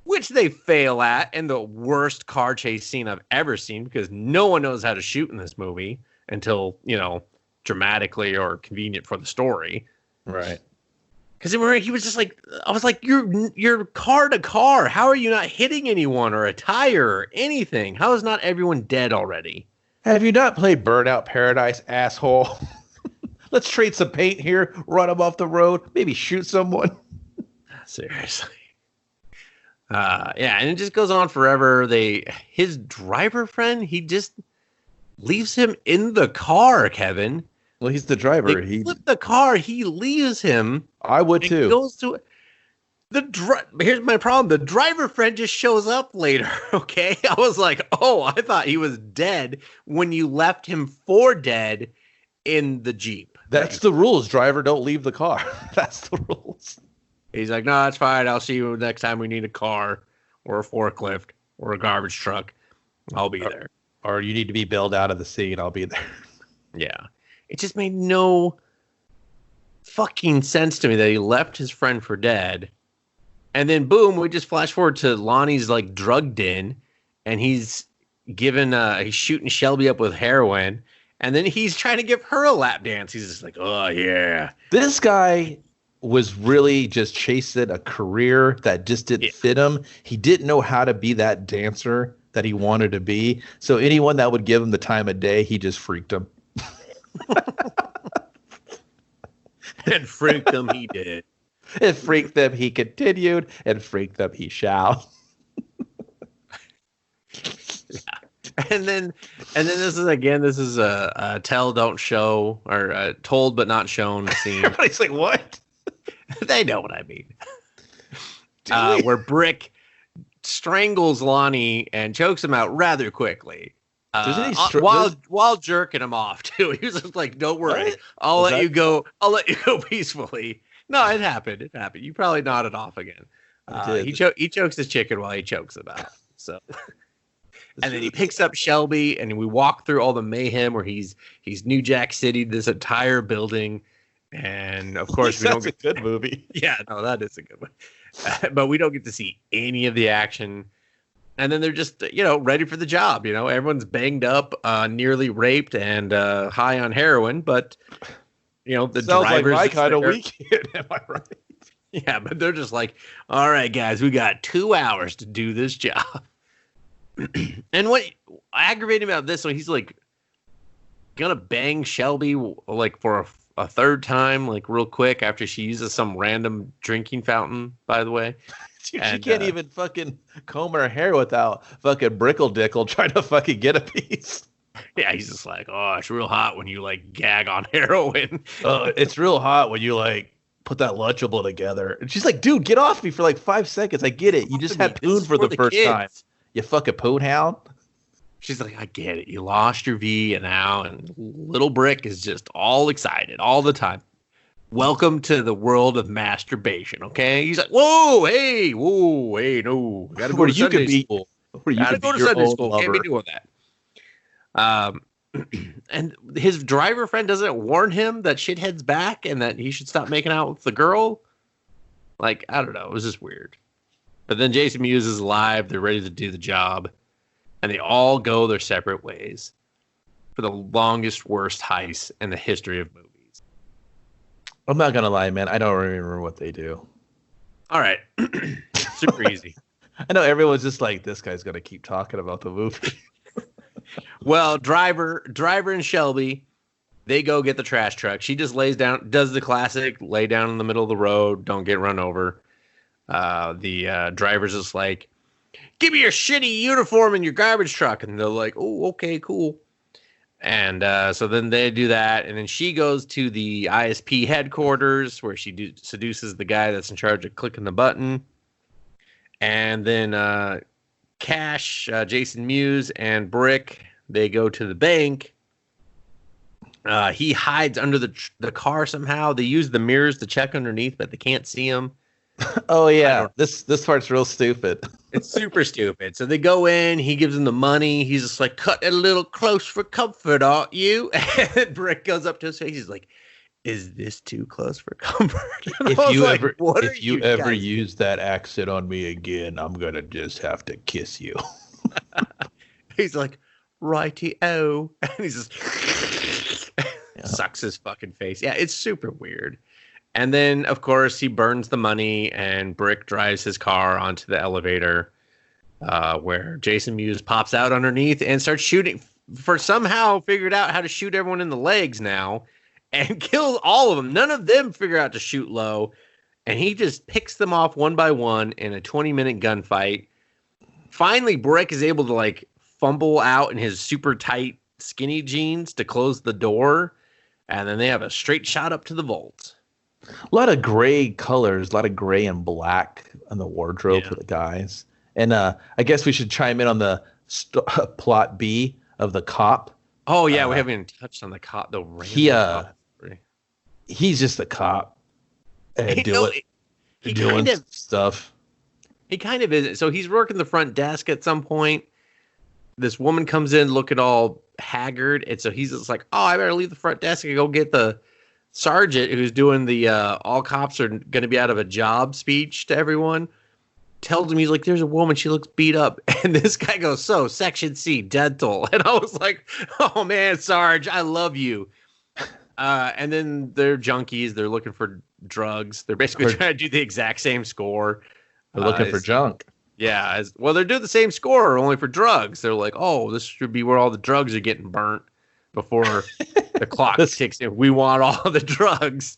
S2: which they fail at in the worst car chase scene I've ever seen because no one knows how to shoot in this movie until, dramatically or convenient for the story.
S1: Right.
S2: Because he was just like, I was like, you're car to car. How are you not hitting anyone or a tire or anything? How is not everyone dead already?
S1: Have you not played Burnout Paradise, asshole? Let's trade some paint here, run him off the road, maybe shoot someone.
S2: Seriously. And it just goes on forever. His driver friend, he just leaves him in the car, Kevin.
S1: Well, he's the driver.
S2: He flipped the car. He leaves him.
S1: I would too.
S2: Goes to Here's my problem. The driver friend just shows up later. Okay, I was like, oh, I thought he was dead when you left him for dead in the Jeep.
S1: That's the rules. Driver, don't leave the car. That's the rules.
S2: He's like, no, it's fine. I'll see you next time we need a car or a forklift or a garbage truck. I'll be there.
S1: Or you need to be bailed out of the scene. I'll be there.
S2: Yeah. It just made no fucking sense to me that he left his friend for dead. And then boom, we just flash forward to Lonnie's like drugged in and he's shooting Shelby up with heroin. And then he's trying to give her a lap dance. He's just like, oh yeah.
S1: This guy was really just chasing a career that just didn't fit him. He didn't know how to be that dancer that he wanted to be. So anyone that would give him the time of day, he just freaked him.
S2: And freaked them he did.
S1: And freaked them he continued, and freaked them he shall.
S2: And then this is a tell don't show or a told but not shown scene.
S1: Everybody's like, what?
S2: They know what I mean. Where Brick strangles Lonnie and chokes him out rather quickly. While jerking him off too. He was just like, "Don't worry, what? I'll let you go peacefully." No, it happened. You probably nodded off again. He chokes his chicken while he chokes him out. So, and then he picks up Shelby, and we walk through all the mayhem where he's New Jack City, this entire building, and of course
S1: that's a good movie.
S2: Yeah, no, that is a good one. But we don't get to see any of the action. And then they're just, ready for the job. Everyone's banged up, nearly raped, and high on heroin. But, the
S1: sounds
S2: drivers.
S1: Like my kind of weekend, am I right?
S2: Yeah, but they're just like, all right, guys, we got 2 hours to do this job. And what aggravated me about this one, he's like, gonna bang Shelby like for a third time, like real quick after she uses some random drinking fountain, by the way.
S1: She can't even fucking comb her hair without fucking Brickle Dickle trying to fucking get a piece.
S2: Yeah, he's just like, oh, it's real hot when you like gag on heroin.
S1: It's real hot when you like put that Lunchable together. And she's like, dude, get off me for like 5 seconds. I get it. You just had poon for the first time. You fucking poon hound.
S2: She's like, I get it. You lost your V and little Brick is just all excited all the time. Welcome to the world of masturbation, okay? He's like, whoa, hey, no. Gotta go to Sunday school. Gotta go to Sunday school. Can't be doing that. And his driver friend doesn't warn him that shithead's back and that he should stop making out with the girl. Like, I don't know. It was just weird. But then Jason Mewes is alive. They're ready to do the job. And they all go their separate ways for the longest, worst heist in the history of movies.
S1: I'm not going to lie, man. I don't remember what they do.
S2: All right. Super easy.
S1: I know everyone's just like, this guy's gonna keep talking about the movie.
S2: Well, driver and Shelby, they go get the trash truck. She just lays down, does the classic, lay down in the middle of the road, don't get run over. The driver's just like, give me your shitty uniform and your garbage truck. And they're like, oh, okay, cool. And so then they do that. And then she goes to the ISP headquarters where she seduces the guy that's in charge of clicking the button. And then Cash, Jason Mewes, and Brick, they go to the bank. He hides under the car somehow. They use the mirrors to check underneath, but they can't see him.
S1: Oh yeah, this part's real stupid.
S2: It's super stupid. So they go in. He gives them the money. He's just like, cut it a little close for comfort, aren't you? And Brick goes up to his face. He's like, is this too close for comfort?
S1: If you ever use that accent on me again, I'm gonna just have to kiss you.
S2: He's like, righty-o. And he's just sucks his fucking face. Yeah, it's super weird. And then, of course, he burns the money, and Brick drives his car onto the elevator, where Jason Mewes pops out underneath and starts shooting. Somehow figured out how to shoot everyone in the legs now, and kills all of them. None of them figure out to shoot low, and he just picks them off one by one in a 20-minute gunfight. Finally, Brick is able to like fumble out in his super tight skinny jeans to close the door, and then they have a straight shot up to the vault.
S1: A lot of gray colors, a lot of gray and black on the wardrobe for the guys. And I guess we should chime in on the plot B of the cop.
S2: Oh yeah, we haven't even touched on the cop.
S1: He's just a cop and doing stuff.
S2: He kind of is. So he's working the front desk at some point. This woman comes in looking all haggard, and so he's just like, "Oh, I better leave the front desk and go get the sergeant who's doing the all cops are going to be out of a job speech to everyone." Tells him, he's like, there's a woman, she looks beat up. And this guy goes, so section C, dental. And I was like, oh man, Sarge, I love you. And then they're junkies, they're looking for drugs, they're basically trying to do the exact same score.
S1: They're looking for junk.
S2: Yeah, they're doing the same score only for drugs. They're like, oh, this should be where all the drugs are getting burnt before the clock ticks in. We want all the drugs.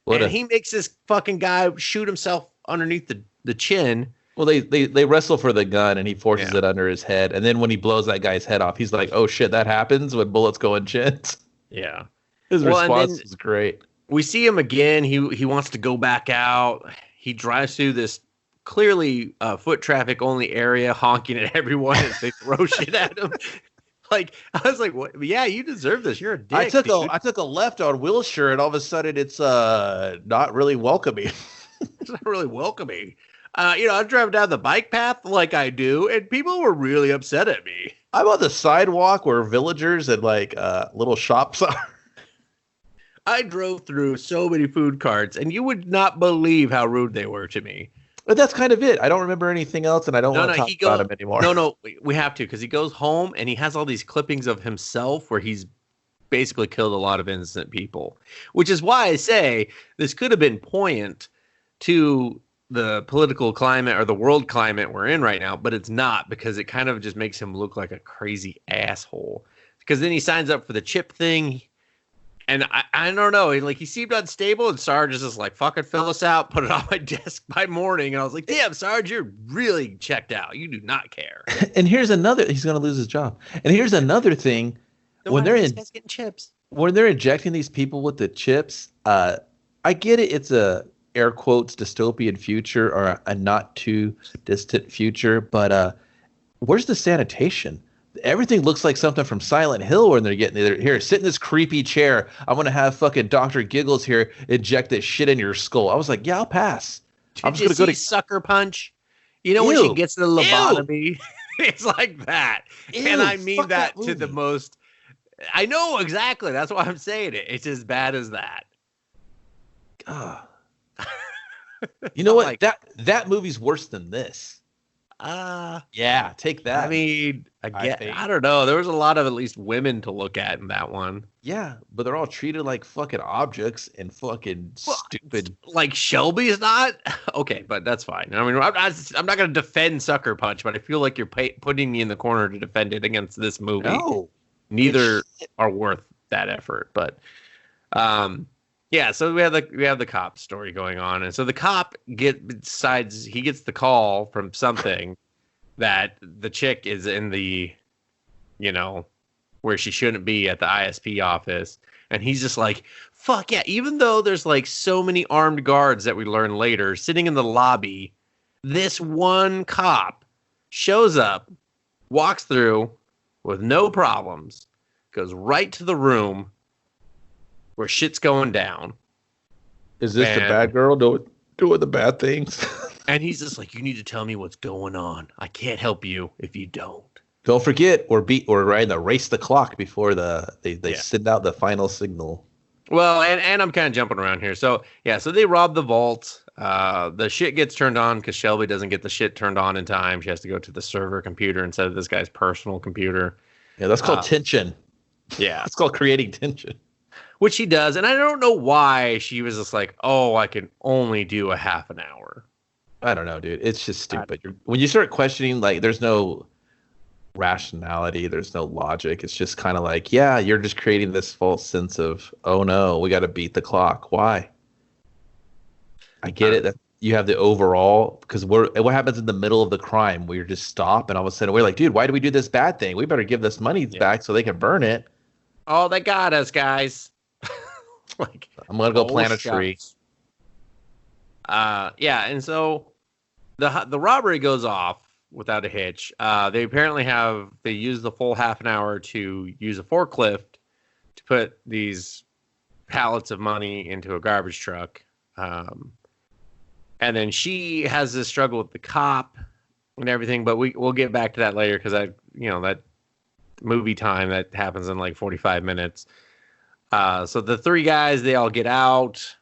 S2: He makes this fucking guy shoot himself underneath the chin.
S1: Well, they wrestle for the gun, and he forces it under his head. And then when he blows that guy's head off, he's like, oh shit, that happens when bullets go in chins.
S2: Yeah.
S1: His response was great.
S2: We see him again. He wants to go back out. He drives through this clearly foot traffic only area, honking at everyone as they throw shit at him. Like, I was like, what? Yeah, you deserve this. You're a dick.
S1: I took a left on Wilshire, and all of a sudden it's not really welcoming.
S2: It's not really welcoming. I'm driving down the bike path like I do, and people were really upset at me.
S1: I'm on the sidewalk where villagers and like little shops are.
S2: I drove through so many food carts, and you would not believe how rude they were to me.
S1: But that's kind of it. I don't remember anything else, and I don't want to talk about him anymore.
S2: No, we have to, because he goes home, and he has all these clippings of himself where he's basically killed a lot of innocent people, which is why I say this could have been poignant to the political climate or the world climate we're in right now, but it's not, because it kind of just makes him look like a crazy asshole. Because then he signs up for the chip thing, and I don't know, he seemed unstable, and Sarge is just like, fucking fill us out, put it on my desk by morning, and I was like, damn, Sarge, you're really checked out. You do not care.
S1: And he's going to lose his job. And here's another thing. When they're
S2: getting chips,
S1: when they're injecting these people with the chips, I get it. It's a air quotes dystopian future or a not too distant future, but where's the sanitation? Everything looks like something from Silent Hill when they're here, sit in this creepy chair. I'm gonna have fucking Dr. Giggles here inject this shit in your skull. I was like, yeah, I'll pass. I'm just gonna go to
S2: Sucker Punch. You know, when she gets the lobotomy, it's like that. Ew, and I mean that to the most. I know exactly. That's why I'm saying it. It's as bad as that.
S1: You know what? That movie's worse than this. Yeah, take that.
S2: I mean,
S1: I think.
S2: I don't know. There was a lot of at least women to look at in that one.
S1: Yeah, but they're all treated like fucking objects and fucking
S2: Well,
S1: stupid.
S2: like Shelby's not okay, but that's fine. I mean, I'm not going to defend Sucker Punch, but I feel like you're putting me in the corner to defend it against this movie.
S1: No,
S2: Neither are worth that effort. But yeah. So we have the cop story going on, and so the cop decides he gets the call from something that the chick is in the, where she shouldn't be at the ISP office. And he's just like, fuck yeah. Even though there's like so many armed guards that we learn later sitting in the lobby, this one cop shows up, walks through with no problems, goes right to the room where shit's going down.
S1: Is this the bad girl doing the bad things?
S2: And he's just like, you need to tell me what's going on. I can't help you if you don't.
S1: Don't forget, or race the clock before they send out the final signal.
S2: Well, and I'm kind of jumping around here. So yeah, so they rob the vault. The shit gets turned on because Shelby doesn't get the shit turned on in time. She has to go to the server computer instead of this guy's personal computer.
S1: Yeah, that's called tension.
S2: Yeah,
S1: it's called creating tension.
S2: Which he does, and I don't know why she was just like, oh, I can only do a half an hour.
S1: I don't know, dude. It's just stupid. When you start questioning, like, there's no rationality, there's no logic. It's just kind of like, yeah, you're just creating this false sense of, oh no, we got to beat the clock. Why? I get it that you have the overall, because what happens in the middle of the crime where you just stop and all of a sudden we're like, dude, why do we do this bad thing? We better give this money back so they can burn it.
S2: Oh, they got us, guys.
S1: Like, I'm gonna go plant a tree.
S2: Yeah, and so the robbery goes off without a hitch. They apparently they use the full half an hour to use a forklift to put these pallets of money into a garbage truck. And then she has this struggle with the cop and everything, but we'll get back to that later because that movie time that happens in like 45 minutes. So the three guys, they all get out.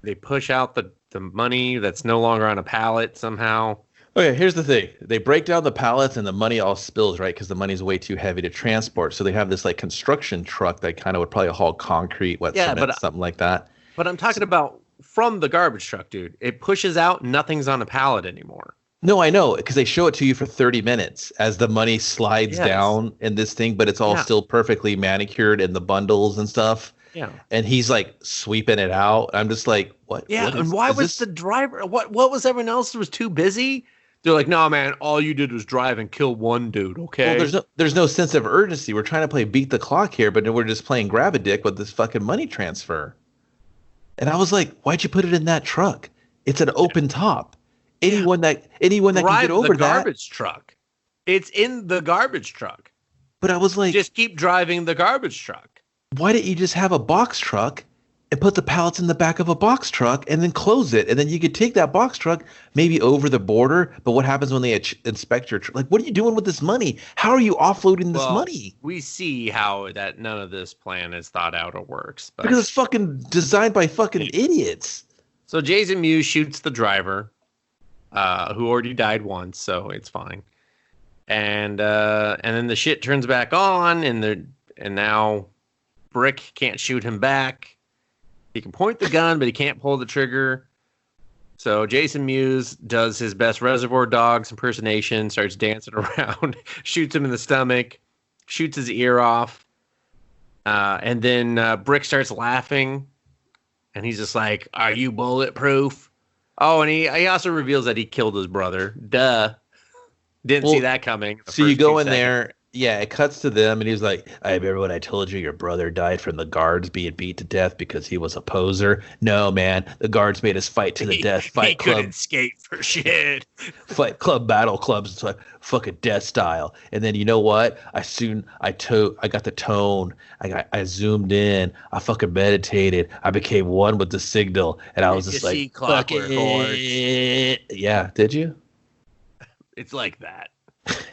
S2: They push out the money that's no longer on a pallet somehow.
S1: Okay, here's the thing. They break down the pallets and the money all spills, right? Because the money's way too heavy to transport. So they have this like construction truck that kind of would probably haul concrete, cement, something like that.
S2: But I'm talking about from the garbage truck, dude. It pushes out, nothing's on a pallet anymore.
S1: No, I know, because they show it to you for 30 minutes as the money slides down in this thing, but it's all still perfectly manicured in the bundles and stuff.
S2: Yeah.
S1: And he's like sweeping it out. I'm just like, what?
S2: Yeah, and why was the driver, what was everyone else was too busy? They're like, no, man, all you did was drive and kill one dude, okay?
S1: Well, there's no sense of urgency. We're trying to play beat the clock here, but we're just playing grab a dick with this fucking money transfer. And I was like, why'd you put it in that truck? It's an open top. Anyone that can get over
S2: the garbage truck. It's in the garbage truck.
S1: But I was like,
S2: just keep driving the garbage truck.
S1: Why didn't you just have a box truck and put the pallets in the back of a box truck and then close it? And then you could take that box truck maybe over the border. But what happens when they inspect your truck? Like, what are you doing with this money? How are you offloading this money?
S2: We see how that none of this plan is thought out or works. But
S1: because it's fucking designed by fucking idiots. So
S2: Jason Mewes shoots the driver. Who already died once, so it's fine. And then the shit turns back on, and now Brick can't shoot him back. He can point the gun, but he can't pull the trigger. So Jason Mewes does his best Reservoir Dogs impersonation, starts dancing around, shoots him in the stomach, shoots his ear off, and then Brick starts laughing, and he's just like, "Are you bulletproof?" Oh, and he also reveals that he killed his brother. Duh. Didn't see that coming.
S1: So you go in there. Yeah, it cuts to them, and he's like, I remember when I told you your brother died from the guards being beat to death because he was a poser. No, man, the guards made us fight to the death. Fight club.
S2: Couldn't skate for shit.
S1: Fight club, battle clubs. It's like fucking death style. And then you know what? I got the tone. I zoomed in. I fucking meditated. I became one with the signal, and I was just like, fuck it. Yeah, did you?
S2: It's like that.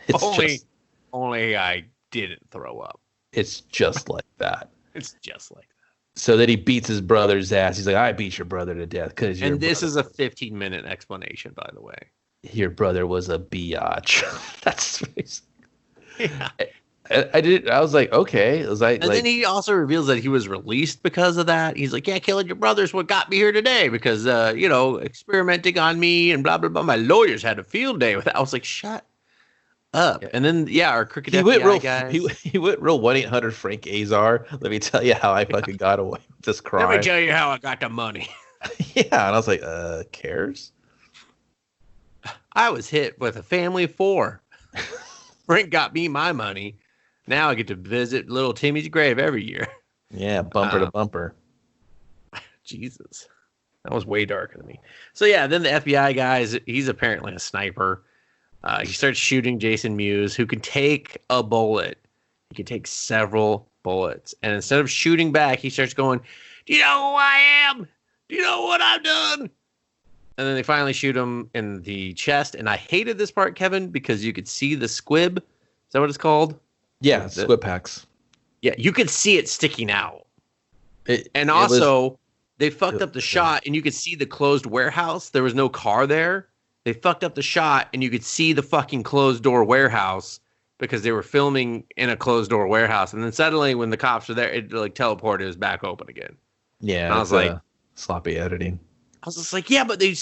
S1: It's
S2: Only I didn't throw up.
S1: It's just like that.
S2: It's just like that.
S1: So then he beats his brother's ass. He's like, I beat your brother to death.
S2: And this is a 15-minute explanation, by the way.
S1: Your brother was a biatch. That's
S2: Yeah.
S1: I was like, okay. It was like,
S2: And then he also reveals that he was released because of that. He's like, yeah, killing your brother's what got me here today because, experimenting on me and blah, blah, blah. My lawyers had a field day with that. I was like, shut up.
S1: Yeah.
S2: And then, our crooked
S1: he
S2: FBI
S1: went real
S2: guys.
S1: he went real 1-800 Frank Azar. Let me tell you how I fucking got away with this
S2: Let me
S1: crime.
S2: tell you how I got the money.
S1: Yeah, and I was like, cares?
S2: I was hit with a family of 4. Frank got me my money. Now I get to visit little Timmy's grave every year.
S1: Yeah, bumper to bumper.
S2: Jesus. That was way darker than me. So yeah, then the FBI guys, he's apparently a sniper. He starts shooting Jason Mewes, who can take a bullet. He can take several bullets. And instead of shooting back, he starts going, do you know who I am? Do you know what I've done? And then they finally shoot him in the chest. And I hated this part, Kevin, because you could see the squib. Is that what it's called?
S1: Yeah, squib packs.
S2: Yeah, you could see it sticking out. They fucked up the shot, and you could see the closed warehouse. There was no car there. They fucked up the shot, and you could see the fucking closed door warehouse because they were filming in a closed door warehouse. And then suddenly, when the cops were there, it like teleported. It was back open again.
S1: Yeah,
S2: and I was like,
S1: sloppy editing.
S2: I was just like, yeah, but they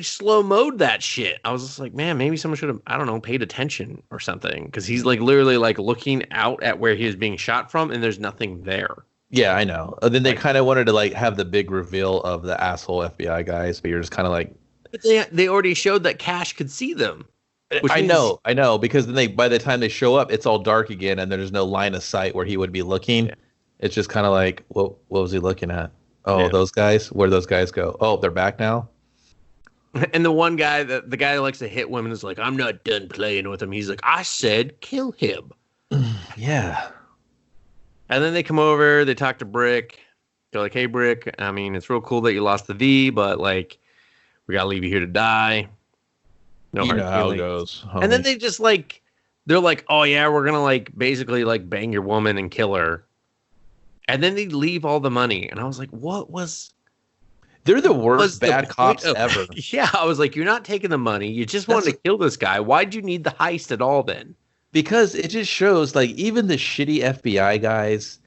S2: slow mode that shit. I was just like, man, maybe someone should have, I don't know, paid attention or something, because he's like literally like looking out at where he was being shot from, and there's nothing there.
S1: Yeah, I know. And then they kind of wanted to like have the big reveal of the asshole FBI guys, but you're just kind of like,
S2: but they already showed that Cash could see them.
S1: I know, because then by the time they show up, it's all dark again, and there's no line of sight where he would be looking. Yeah. It's just kind of like, what was he looking at? Oh, yeah. Those guys? Where'd those guys go? Oh, they're back now?
S2: And the one guy, the guy who likes to hit women, is like, I'm not done playing with him. He's like, I said kill him.
S1: Yeah.
S2: And then they come over, they talk to Brick. They're like, hey, Brick, I mean, it's real cool that you lost the V, but, like, we got to leave you here to die.
S1: No hard feelings. How it goes. Homie.
S2: And then they just, like, they're like, oh, yeah, we're going to, like, basically, like, bang your woman and kill her. And then they leave all the money. And I was like, what was...
S1: They're the worst bad cops ever.
S2: Yeah, I was like, you're not taking the money. You just wanted to kill this guy. Why'd you need the heist at all then?
S1: Because it just shows, like, even the shitty FBI guys,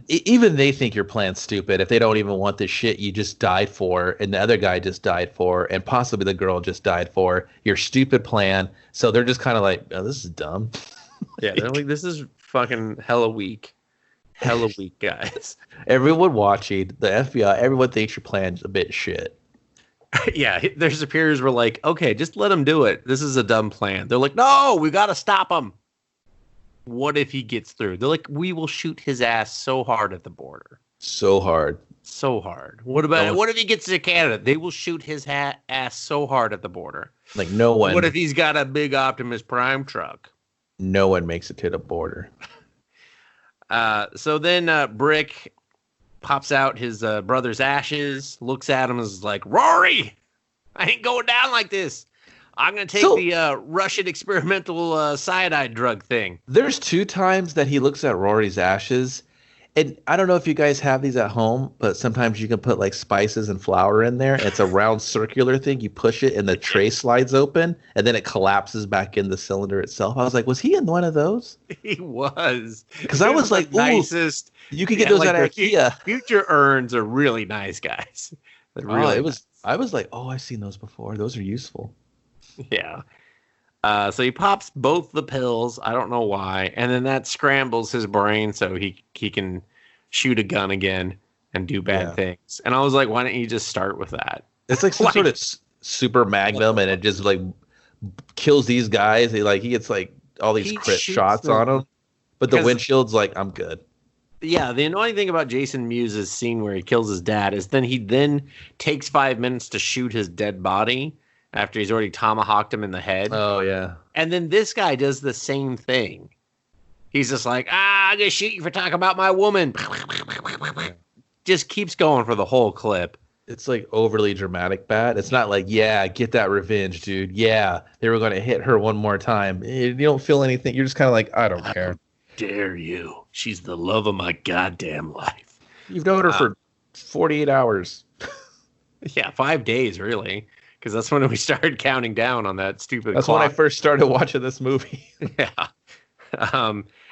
S1: even they think your plan's stupid if they don't even want the shit you just died for, and the other guy just died for, and possibly the girl just died for, your stupid plan. So they're just kind of like, oh, this is dumb.
S2: Yeah, they're like, this is fucking hella weak. Hella weak, guys.
S1: Everyone watching, the FBI, everyone thinks your plan's a bit shit.
S2: Yeah, their superiors were like, okay, just let him do it. This is a dumb plan. They're like, no, we got to stop him. What if he gets through? They're like, we will shoot his ass so hard at the border.
S1: So hard.
S2: So hard. What if he gets to Canada? They will shoot his ass so hard at the border.
S1: Like no one.
S2: What if he's got a big Optimus Prime truck?
S1: No one makes it to the border.
S2: So then Brick pops out his brother's ashes, looks at him and is like, Rory, I ain't going down like this. I'm going to take the Russian experimental cyanide drug thing.
S1: There's 2 times that he looks at Rory's ashes. And I don't know if you guys have these at home, but sometimes you can put like spices and flour in there. It's a round circular thing. You push it and the tray slides open and then it collapses back in the cylinder itself. I was like, was he in one of those?
S2: He was.
S1: Because I was like,
S2: nicest.
S1: You can get those at IKEA.
S2: Future urns are really nice, guys.
S1: Really nice. I was like, oh, I've seen those before. Those are useful.
S2: Yeah. So he pops both the pills. I don't know why. And then that scrambles his brain so he can shoot a gun again and do bad things. And I was like, why don't you just start with that?
S1: It's like some sort of super magnum and it just like kills these guys. He gets like all these crit shots on him. But the windshield's like, I'm good.
S2: Yeah, the annoying thing about Jason Mewes' scene where he kills his dad is then he takes 5 minutes to shoot his dead body after he's already tomahawked him in the head.
S1: Oh, yeah.
S2: And then this guy does the same thing. He's just like, I'm going to shoot you for talking about my woman. Just keeps going for the whole clip.
S1: It's like overly dramatic bad. It's not like, yeah, get that revenge, dude. Yeah, they were going to hit her one more time. You don't feel anything. You're just kind of like, I don't care.
S2: Dare you? She's the love of my goddamn life.
S1: You've known her for 48 hours.
S2: Yeah, 5 days, really. because that's when we started counting down on that stupid
S1: That's
S2: clock.
S1: when I first started watching this movie.
S2: Yeah.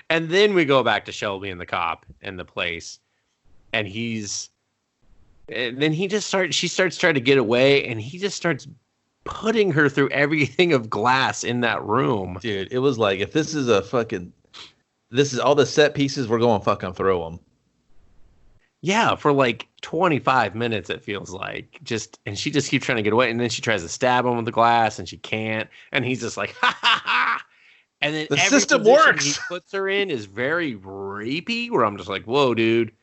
S2: And then we go back to Shelby and the cop and the place, and then she starts trying to get away, and he just starts putting her through everything of glass in that room.
S1: Dude, it was like, if this is all the set pieces, we're going fucking throw them.
S2: Yeah, for like 25 minutes, it feels like. And she just keeps trying to get away, and then she tries to stab him with the glass, and she can't, and he's just like, ha ha ha! And then
S1: the
S2: every
S1: system
S2: position
S1: works.
S2: he puts her in is very rapey, where I'm just like, whoa, dude.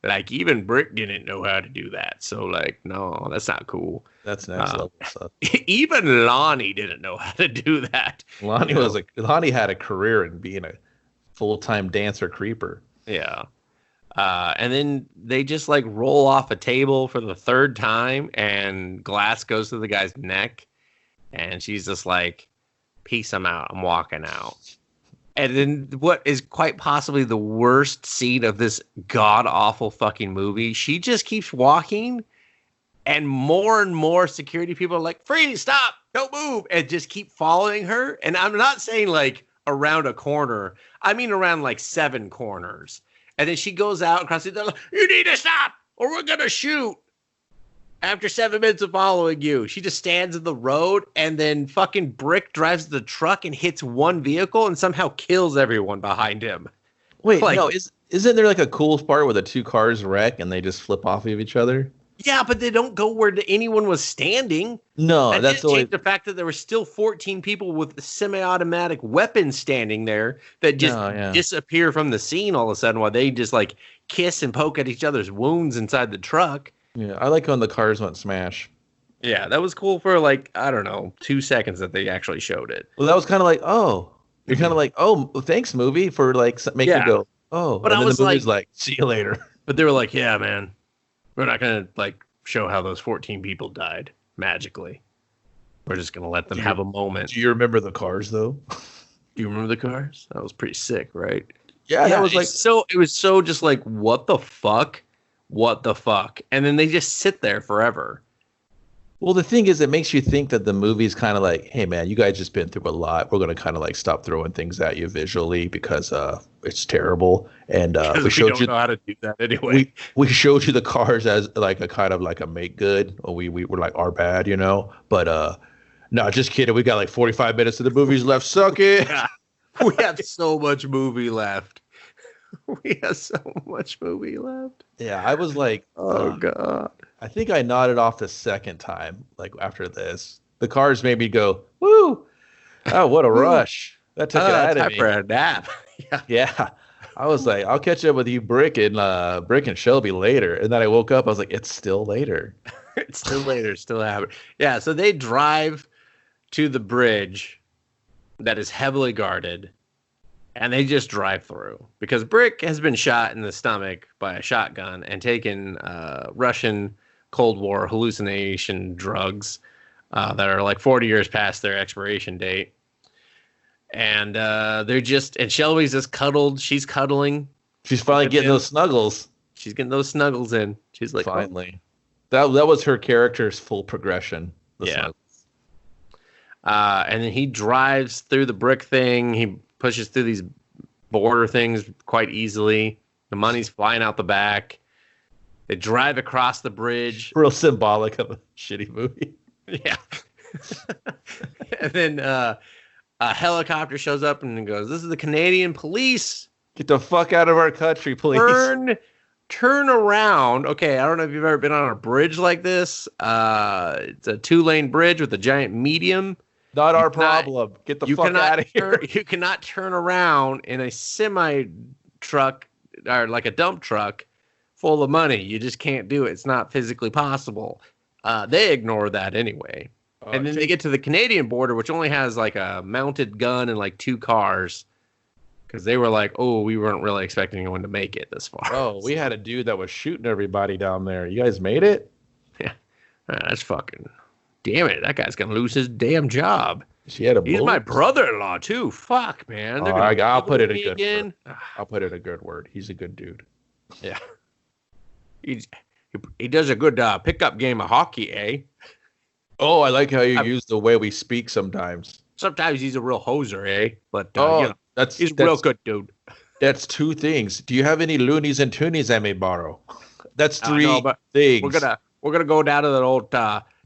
S2: Like, even Brick didn't know how to do that. So, like, no, that's not cool.
S1: That's next level stuff.
S2: Even Lonnie didn't know how to do that.
S1: Lonnie had a career in being a full-time dancer creeper.
S2: Yeah. And then they just, like, roll off a table for the third time, and glass goes to the guy's neck. And she's just like, peace, I'm out. I'm walking out. And then what is quite possibly the worst scene of this god-awful fucking movie, she just keeps walking, and more security people are like, freeze, stop, don't move, and just keep following her. And I'm not saying, like, around a corner. I mean around, like, 7 corners. And then she goes out across the like, you need to stop, or we're going to shoot. After 7 minutes of following you, she just stands in the road, and then fucking Brick drives the truck and hits one vehicle and somehow kills everyone behind him.
S1: Wait,
S2: like,
S1: no, isn't there like a cool part where the 2 cars wreck and they just flip off of each other?
S2: Yeah, but they don't go where anyone was standing.
S1: No, that's
S2: only the fact that there were still 14 people with semi-automatic weapons standing there that just disappear from the scene all of a sudden while they just like kiss and poke at each other's wounds inside the truck.
S1: Yeah, I like when the cars went smash.
S2: Yeah, that was cool for like, I don't know, 2 seconds that they actually showed it.
S1: Well, that was kind of like, oh, you're kind of like, oh, thanks, movie, for like making it go, oh.
S2: But
S1: and
S2: I was
S1: the movie's like, see you later.
S2: But they were like, yeah, man, we're not going to like show how those 14 people died magically. We're just going to let them have a moment.
S1: Do you remember the cars, though?
S2: Do you remember the cars? That was pretty sick, right?
S1: Yeah, that was like...
S2: It was so just like, what the fuck? What the fuck? And then they just sit there forever.
S1: Well, the thing is, it makes you think that the movie's kind of like, hey, man, you guys just been through a lot. We're going to kind of like stop throwing things at you visually because it's terrible. And we don't
S2: know how to do that anyway.
S1: We showed you the cars as like a kind of like a make good. Or we were like, our bad, you know? But no, just kidding. We got like 45 minutes of the movies left. Suck it.
S2: Yeah. We have so much movie left. We have so much movie left.
S1: Yeah, I was like,
S2: oh God.
S1: I think I nodded off the second time, like after this. The cars made me go, woo! Oh, what a rush. That took it out of me.
S2: Time for a nap.
S1: Yeah. I was like, I'll catch up with you, Brick and Shelby later. And then I woke up, I was like, it's still later.
S2: It's still later, still happening. Yeah, so they drive to the bridge that is heavily guarded. And they just drive through because Brick has been shot in the stomach by a shotgun and taken Russian Cold War hallucination drugs that are like 40 years past their expiration date. And and Shelby's just cuddled. She's cuddling.
S1: She's finally getting those snuggles.
S2: She's getting those snuggles in. She's like,
S1: finally. Oh. That was her character's full progression.
S2: Yeah. And then he drives through the brick thing. He pushes through these border things quite easily. The money's flying out the back. They drive across the bridge.
S1: Real symbolic of a shitty movie.
S2: Yeah. And then a helicopter shows up and goes, this is the Canadian police.
S1: Get the fuck out of our country, please.
S2: Turn around. Okay, I don't know if you've ever been on a bridge like this. It's a 2-lane bridge with a giant medium.
S1: Not our problem. Get the fuck out of here.
S2: You cannot turn around in a semi truck or like a dump truck full of money. You just can't do it. It's not physically possible. They ignore that anyway. And then they get to the Canadian border, which only has like a mounted gun and like 2 cars. Because they were like, oh, we weren't really expecting anyone to make it this far.
S1: Oh, we had a dude that was shooting everybody down there. You guys made it?
S2: Yeah. That's fucking... Damn it, that guy's gonna lose his damn job.
S1: She had a
S2: He's my brother-in-law too. Fuck, man.
S1: I'll put it in a good word. I'll put it in a good word. He's a good dude.
S2: Yeah. He does a good pickup game of hockey, eh?
S1: Oh, I like how you use the way we speak sometimes.
S2: Sometimes he's a real hoser, eh? But
S1: Oh,
S2: he's a real good dude.
S1: that's two things. Do you have any loonies and toonies I may borrow? That's
S2: No,
S1: three
S2: but
S1: things.
S2: we're gonna go down to that old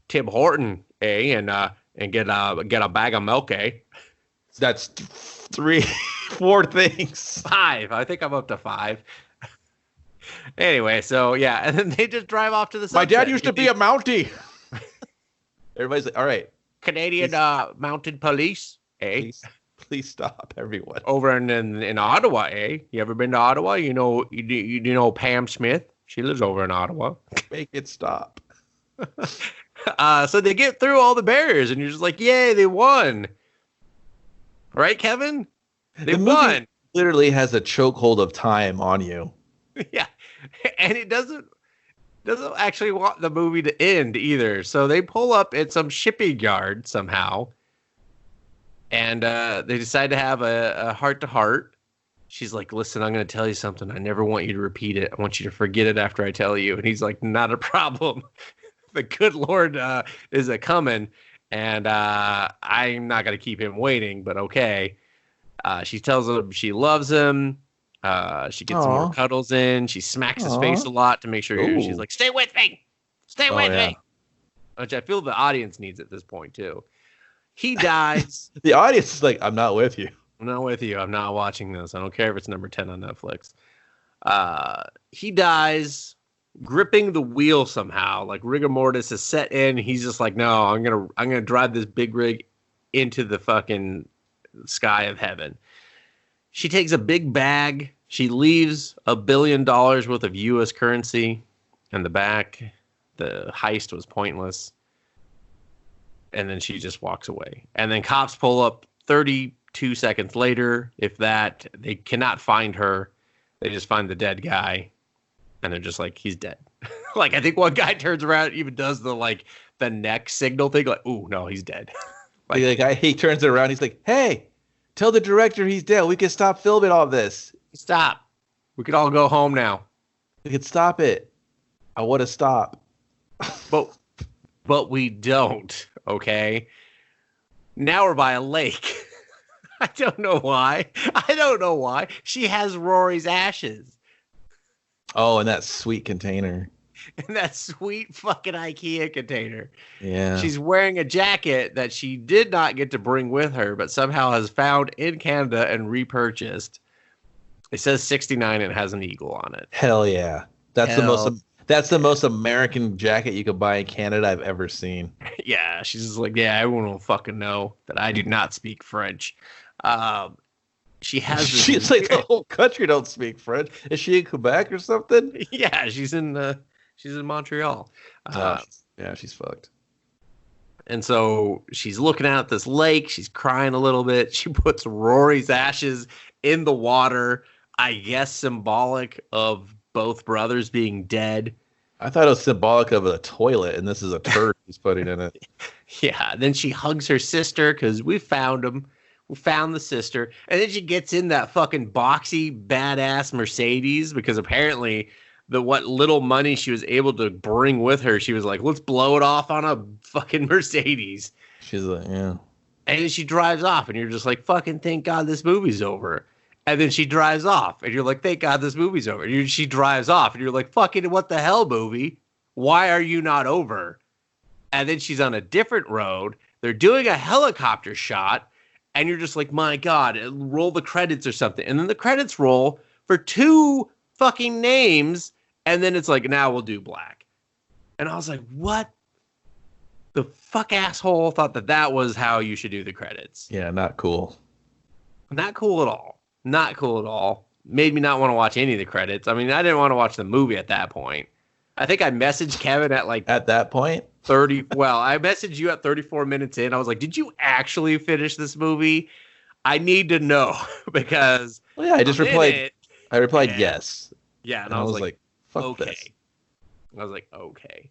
S2: Tim Horton, eh? And get a bag of milk, eh?
S1: That's three, four things.
S2: 5. I think I'm up to 5. Anyway, so yeah, and then they just drive off to the sunset.
S1: My dad used to be a Mountie. Everybody's like, all right.
S2: Canadian mounted police, eh?
S1: Please stop, everyone.
S2: Over in Ottawa, eh? You ever been to Ottawa? You know Pam Smith? She lives over in Ottawa.
S1: Make it stop.
S2: So they get through all the barriers, and you're just like, yay, they won. Right, Kevin? They won.
S1: Literally has a chokehold of time on you.
S2: Yeah. And it doesn't actually want the movie to end either. So they pull up at some shipping yard somehow. And they decide to have a heart-to-heart. She's like, listen, I'm going to tell you something. I never want you to repeat it. I want you to forget it after I tell you. And he's like, not a problem. The good Lord is a-coming. And I'm not going to keep him waiting, but okay. She tells him she loves him. She gets some more cuddles in. She smacks his face a lot to make sure she's like, stay with me. Stay with me. Which I feel the audience needs at this point, too. He dies.
S1: The audience is like, I'm not with you.
S2: I'm not with you. I'm not watching this. I don't care if it's number 10 on Netflix. He dies gripping the wheel somehow. Like rigor mortis is set in. He's just like, no, I'm gonna drive this big rig into the fucking sky of heaven. She takes a big bag. She leaves $1 billion worth of U.S. currency in the back. The heist was pointless. And then she just walks away. And then cops pull up 32 seconds later. If that, they cannot find her. They just find the dead guy. And they're just like, he's dead. Like, I think one guy turns around and even does the neck signal thing. Like, ooh, no, he's dead.
S1: He turns it around. He's like, hey, tell the director he's dead. We can stop filming all this.
S2: Stop. We could all go home now.
S1: We could stop it. I want to stop.
S2: But we don't. Okay. Now we're by a lake. I don't know why. She has Rory's ashes.
S1: Oh, in that sweet container.
S2: In that sweet fucking IKEA container.
S1: Yeah.
S2: She's wearing a jacket that she did not get to bring with her, but somehow has found in Canada and repurchased. It says 69 and it has an eagle on it.
S1: Hell yeah. That's the most American jacket you could buy in Canada I've ever seen.
S2: Yeah, she's just like, yeah, everyone will fucking know that I do not speak French. She has this
S1: she's like, the whole country don't speak French. Is she in Quebec or something?
S2: Yeah, she's in Montreal.
S1: Yeah, she's fucked.
S2: And so she's looking out at this lake. She's crying a little bit. She puts Rory's ashes in the water, I guess symbolic of both brothers being dead.
S1: I thought it was symbolic of a toilet, and this is a turd he's putting in it.
S2: Yeah, then she hugs her sister because we found him. We found the sister. And then she gets in that fucking boxy, badass Mercedes because apparently what little money she was able to bring with her, she was like, let's blow it off on a fucking Mercedes.
S1: She's like, yeah.
S2: And then she drives off, and you're just like, fucking thank God this movie's over. And then she drives off, and you're like, thank God this movie's over. And she drives off, and you're like, fucking what the hell, movie? Why are you not over? And then she's on a different road. They're doing a helicopter shot, and you're just like, my God, roll the credits or something. And then the credits roll for 2 fucking names, and then it's like, now we'll do black. And I was like, what the fuck asshole thought that was how you should do the credits?
S1: Yeah, not cool.
S2: Not cool at all. Not cool at all. Made me not want to watch any of the credits. I mean, I didn't want to watch the movie at that point. I think I messaged Kevin at
S1: that point
S2: 30. Well, I messaged you at 34 minutes in. I was like, did you actually finish this movie? I need to know because
S1: yeah, I just replied. I replied yes.
S2: Yeah, and I was like, fuck okay.
S1: This.
S2: I was like, okay.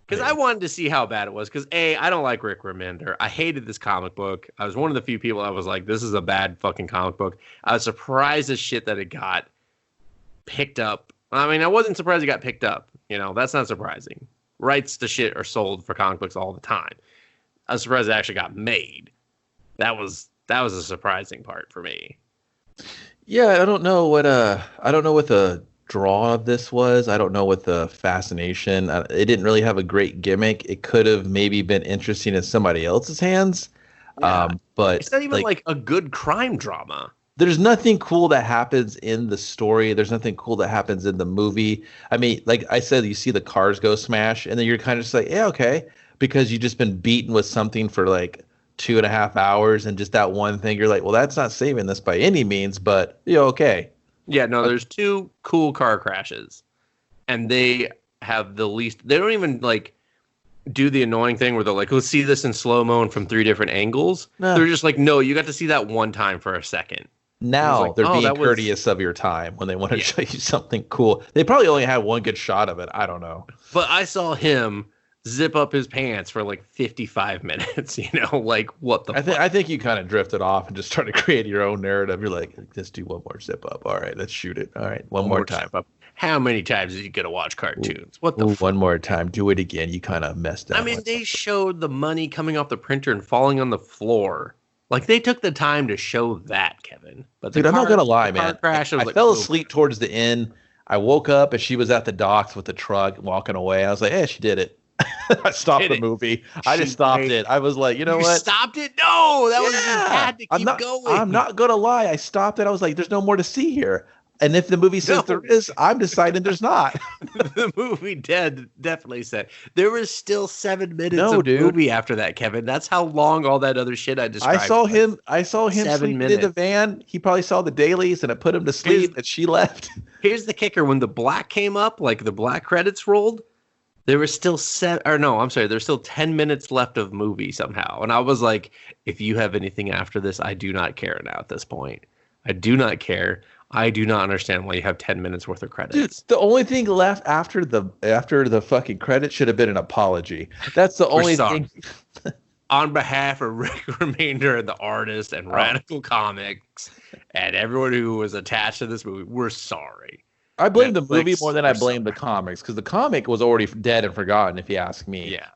S2: Because I wanted to see how bad it was. Because I don't like Rick Remender. I hated this comic book. I was one of the few people that was like, this is a bad fucking comic book. I was surprised as shit that it got picked up. I mean, I wasn't surprised it got picked up. You know, that's not surprising. Rights to shit are sold for comic books all the time. I was surprised it actually got made. That was a surprising part for me.
S1: Yeah, I don't know what the draw of this was. I don't know what the fascination. It didn't really have a great gimmick. It could have maybe been interesting in somebody else's hands.
S2: Yeah.
S1: But
S2: It's not even like a good crime drama.
S1: there's nothing cool that happens in the story. There's nothing cool that happens in the movie. I mean, like I said, you see the cars go smash, and then you're kind of just like, yeah, okay, because you've just been beaten with something for like 2.5 hours, and just that one thing, you're like, well, that's not saving this by any means, but okay.
S2: Yeah, no, there's 2 cool car crashes, and they have the least. They don't even like do the annoying thing where they're like, let's see this in slow-mo and from 3 different angles.
S1: Nah.
S2: They're just like, no, you got to see that one time for a second.
S1: Now
S2: like,
S1: they're being courteous of your time when they want to show you something cool. They probably only had one good shot of it. I don't know.
S2: But I saw him zip up his pants for like 55 minutes, like what the fuck?
S1: I think you kind of drifted off and just started creating your own narrative. You're like, let's do one more zip up. All right, let's shoot it. All right, one more time.
S2: Up. How many times are you going to watch cartoons? What the fuck?
S1: One more time. Do it again. You kind of messed up.
S2: I mean, they showed the money coming off the printer and falling on the floor. Like, they took the time to show that, Kevin. But
S1: dude, I'm not going to lie, man.
S2: Crash,
S1: I fell asleep towards the end. I woke up and she was at the docks with the truck walking away. I was like, hey, she did it. I stopped the movie. I just stopped it. I was like, you know what?
S2: Stopped it? No, that was just had to keep going.
S1: I'm not going to lie. I stopped it. I was like, there's no more to see here. And if the movie says there is, I'm deciding there's not.
S2: The movie definitely said there was still 7 minutes of movie after that, Kevin. That's how long all that other shit I described.
S1: I saw him sleeping in the van. He probably saw the dailies and it put him to sleep and she left.
S2: Here's the kicker. When the black came up, like the black credits rolled, there was still there's still 10 minutes left of movie somehow. And I was like, if you have anything after this, I do not care now at this point. I do not care. I do not understand why you have 10 minutes worth of credits.
S1: Dude, the only thing left after the fucking credit should have been an apology. That's the only thing.
S2: On behalf of Rick Remainder and the artist and Radical Comics and everyone who was attached to this movie, we're sorry.
S1: I blame the movie more than I blame the comics, because the comic was already dead and forgotten, if you ask me.
S2: Yeah.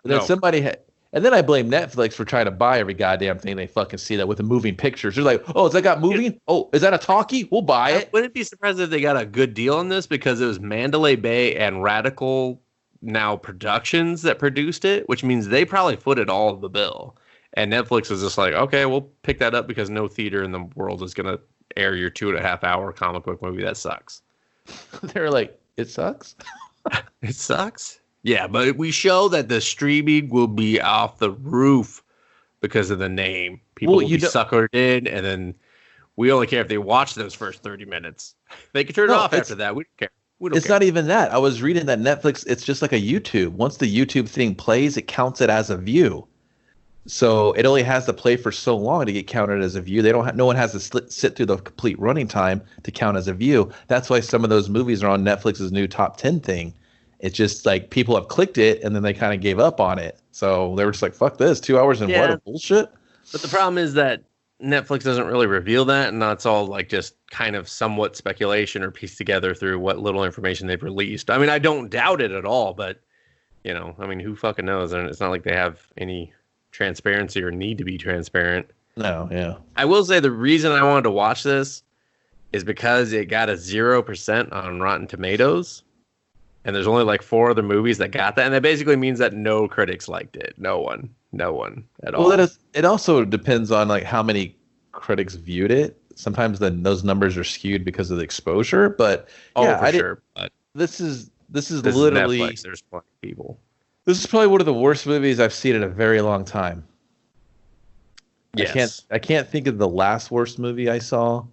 S1: And then I blame Netflix for trying to buy every goddamn thing they fucking see that with the moving pictures. They're like, oh, is that got moving? Oh, is that a talkie? We'll buy it.
S2: I wouldn't be surprised if they got a good deal on this, because it was Mandalay Bay and Radical Now Productions that produced it, which means they probably footed all of the bill. And Netflix was just like, okay, we'll pick that up because no theater in the world is going to air your 2.5-hour comic book movie. That sucks.
S1: They're like, it sucks?
S2: It sucks? Yeah, but we show that the streaming will be off the roof because of the name. People will be suckered in, and then we only care if they watch those first 30 minutes. They can turn it off after that. We don't care.
S1: It's not even that. I was reading that Netflix, it's just like a YouTube. Once the YouTube thing plays, it counts it as a view. So it only has to play for so long to get counted as a view. No one has to sit through the complete running time to count as a view. That's why some of those movies are on Netflix's new top 10 thing. It's just like people have clicked it and then they kind of gave up on it. So they were just like, fuck this, 2 hours and what, bullshit?
S2: But the problem is that Netflix doesn't really reveal that, and that's all like just kind of somewhat speculation or pieced together through what little information they've released. I mean, I don't doubt it at all, but who fucking knows? And it's not like they have any transparency or need to be transparent.
S1: No, yeah.
S2: I will say the reason I wanted to watch this is because it got a 0% on Rotten Tomatoes. And there's only like 4 other movies that got that. And that basically means that no critics liked it. No one at all.
S1: Well, it also depends on like how many critics viewed it. Sometimes those numbers are skewed because of the exposure. But But this is literally
S2: Netflix. There's plenty of people.
S1: This is probably one of the worst movies I've seen in a very long time.
S2: Yes.
S1: I can't think of the last worst movie I saw.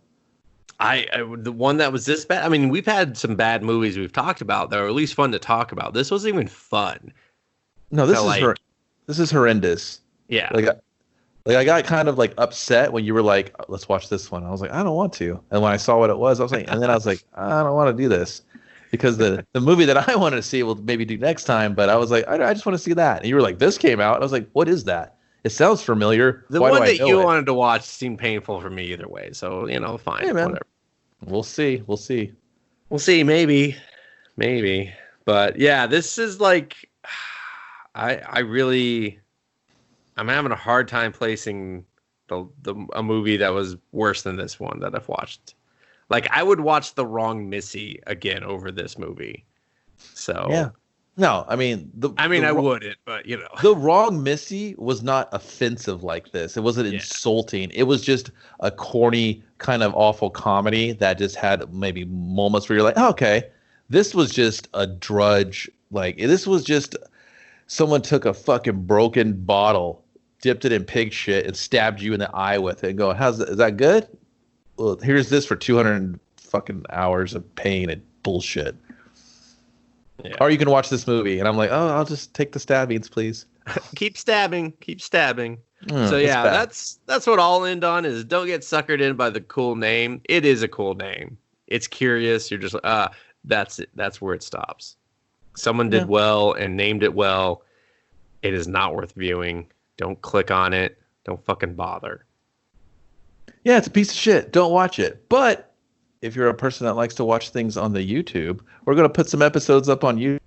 S2: The one that was this bad. I mean, we've had some bad movies we've talked about that are at least fun to talk about. This wasn't even fun.
S1: No, this is horrendous.
S2: Yeah.
S1: Like I got kind of like upset when you were like, let's watch this one. I was like, I don't want to. And when I saw what it was, I was like, and then I was like, I don't want to do this. Because the movie that I wanted to see, we'll maybe do next time. But I was like, I just want to see that. And you were like, this came out. And I was like, what is that? It sounds familiar.
S2: The one that you wanted to watch seemed painful for me either way. So, fine.
S1: Hey, man.
S2: Whatever.
S1: We'll see.
S2: Maybe. But yeah, this is like, I I'm having a hard time placing a movie that was worse than this one that I've watched. Like, I would watch The Wrong Missy again over this movie. So
S1: Yeah. No, I mean
S2: I wouldn't, but you know.
S1: The Wrong Missy was not offensive like this. It wasn't
S2: Yeah.
S1: insulting. It was just a corny kind of awful comedy that just had maybe moments where you're like, oh, okay, this was just a drudge. Like, this was just someone took a fucking broken bottle, dipped it in pig shit, and stabbed you in the eye with it and go, is that good? Well, here's this for 200 fucking hours of pain and bullshit. Yeah. Or you can watch this movie, and I'm like, oh, I'll just take the stabbings, please.
S2: Keep stabbing. So yeah, that's what I'll end on is don't get suckered in by the cool name. It is a cool name. It's curious. You're just like, that's it. That's where it stops. Someone did well and named it well. It is not worth viewing. Don't click on it. Don't fucking bother.
S1: Yeah, it's a piece of shit. Don't watch it. But if you're a person that likes to watch things on the YouTube, we're going to put some episodes up on YouTube.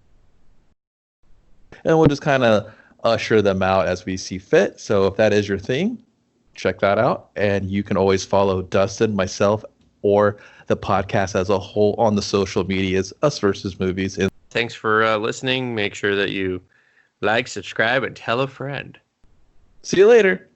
S1: And we'll just kind of usher them out as we see fit. So if that is your thing, check that out. And you can always follow Dustin, myself, or the podcast as a whole on the social medias, Us Versus Movies.
S2: Thanks for listening. Make sure that you like, subscribe, and tell a friend.
S1: See you later.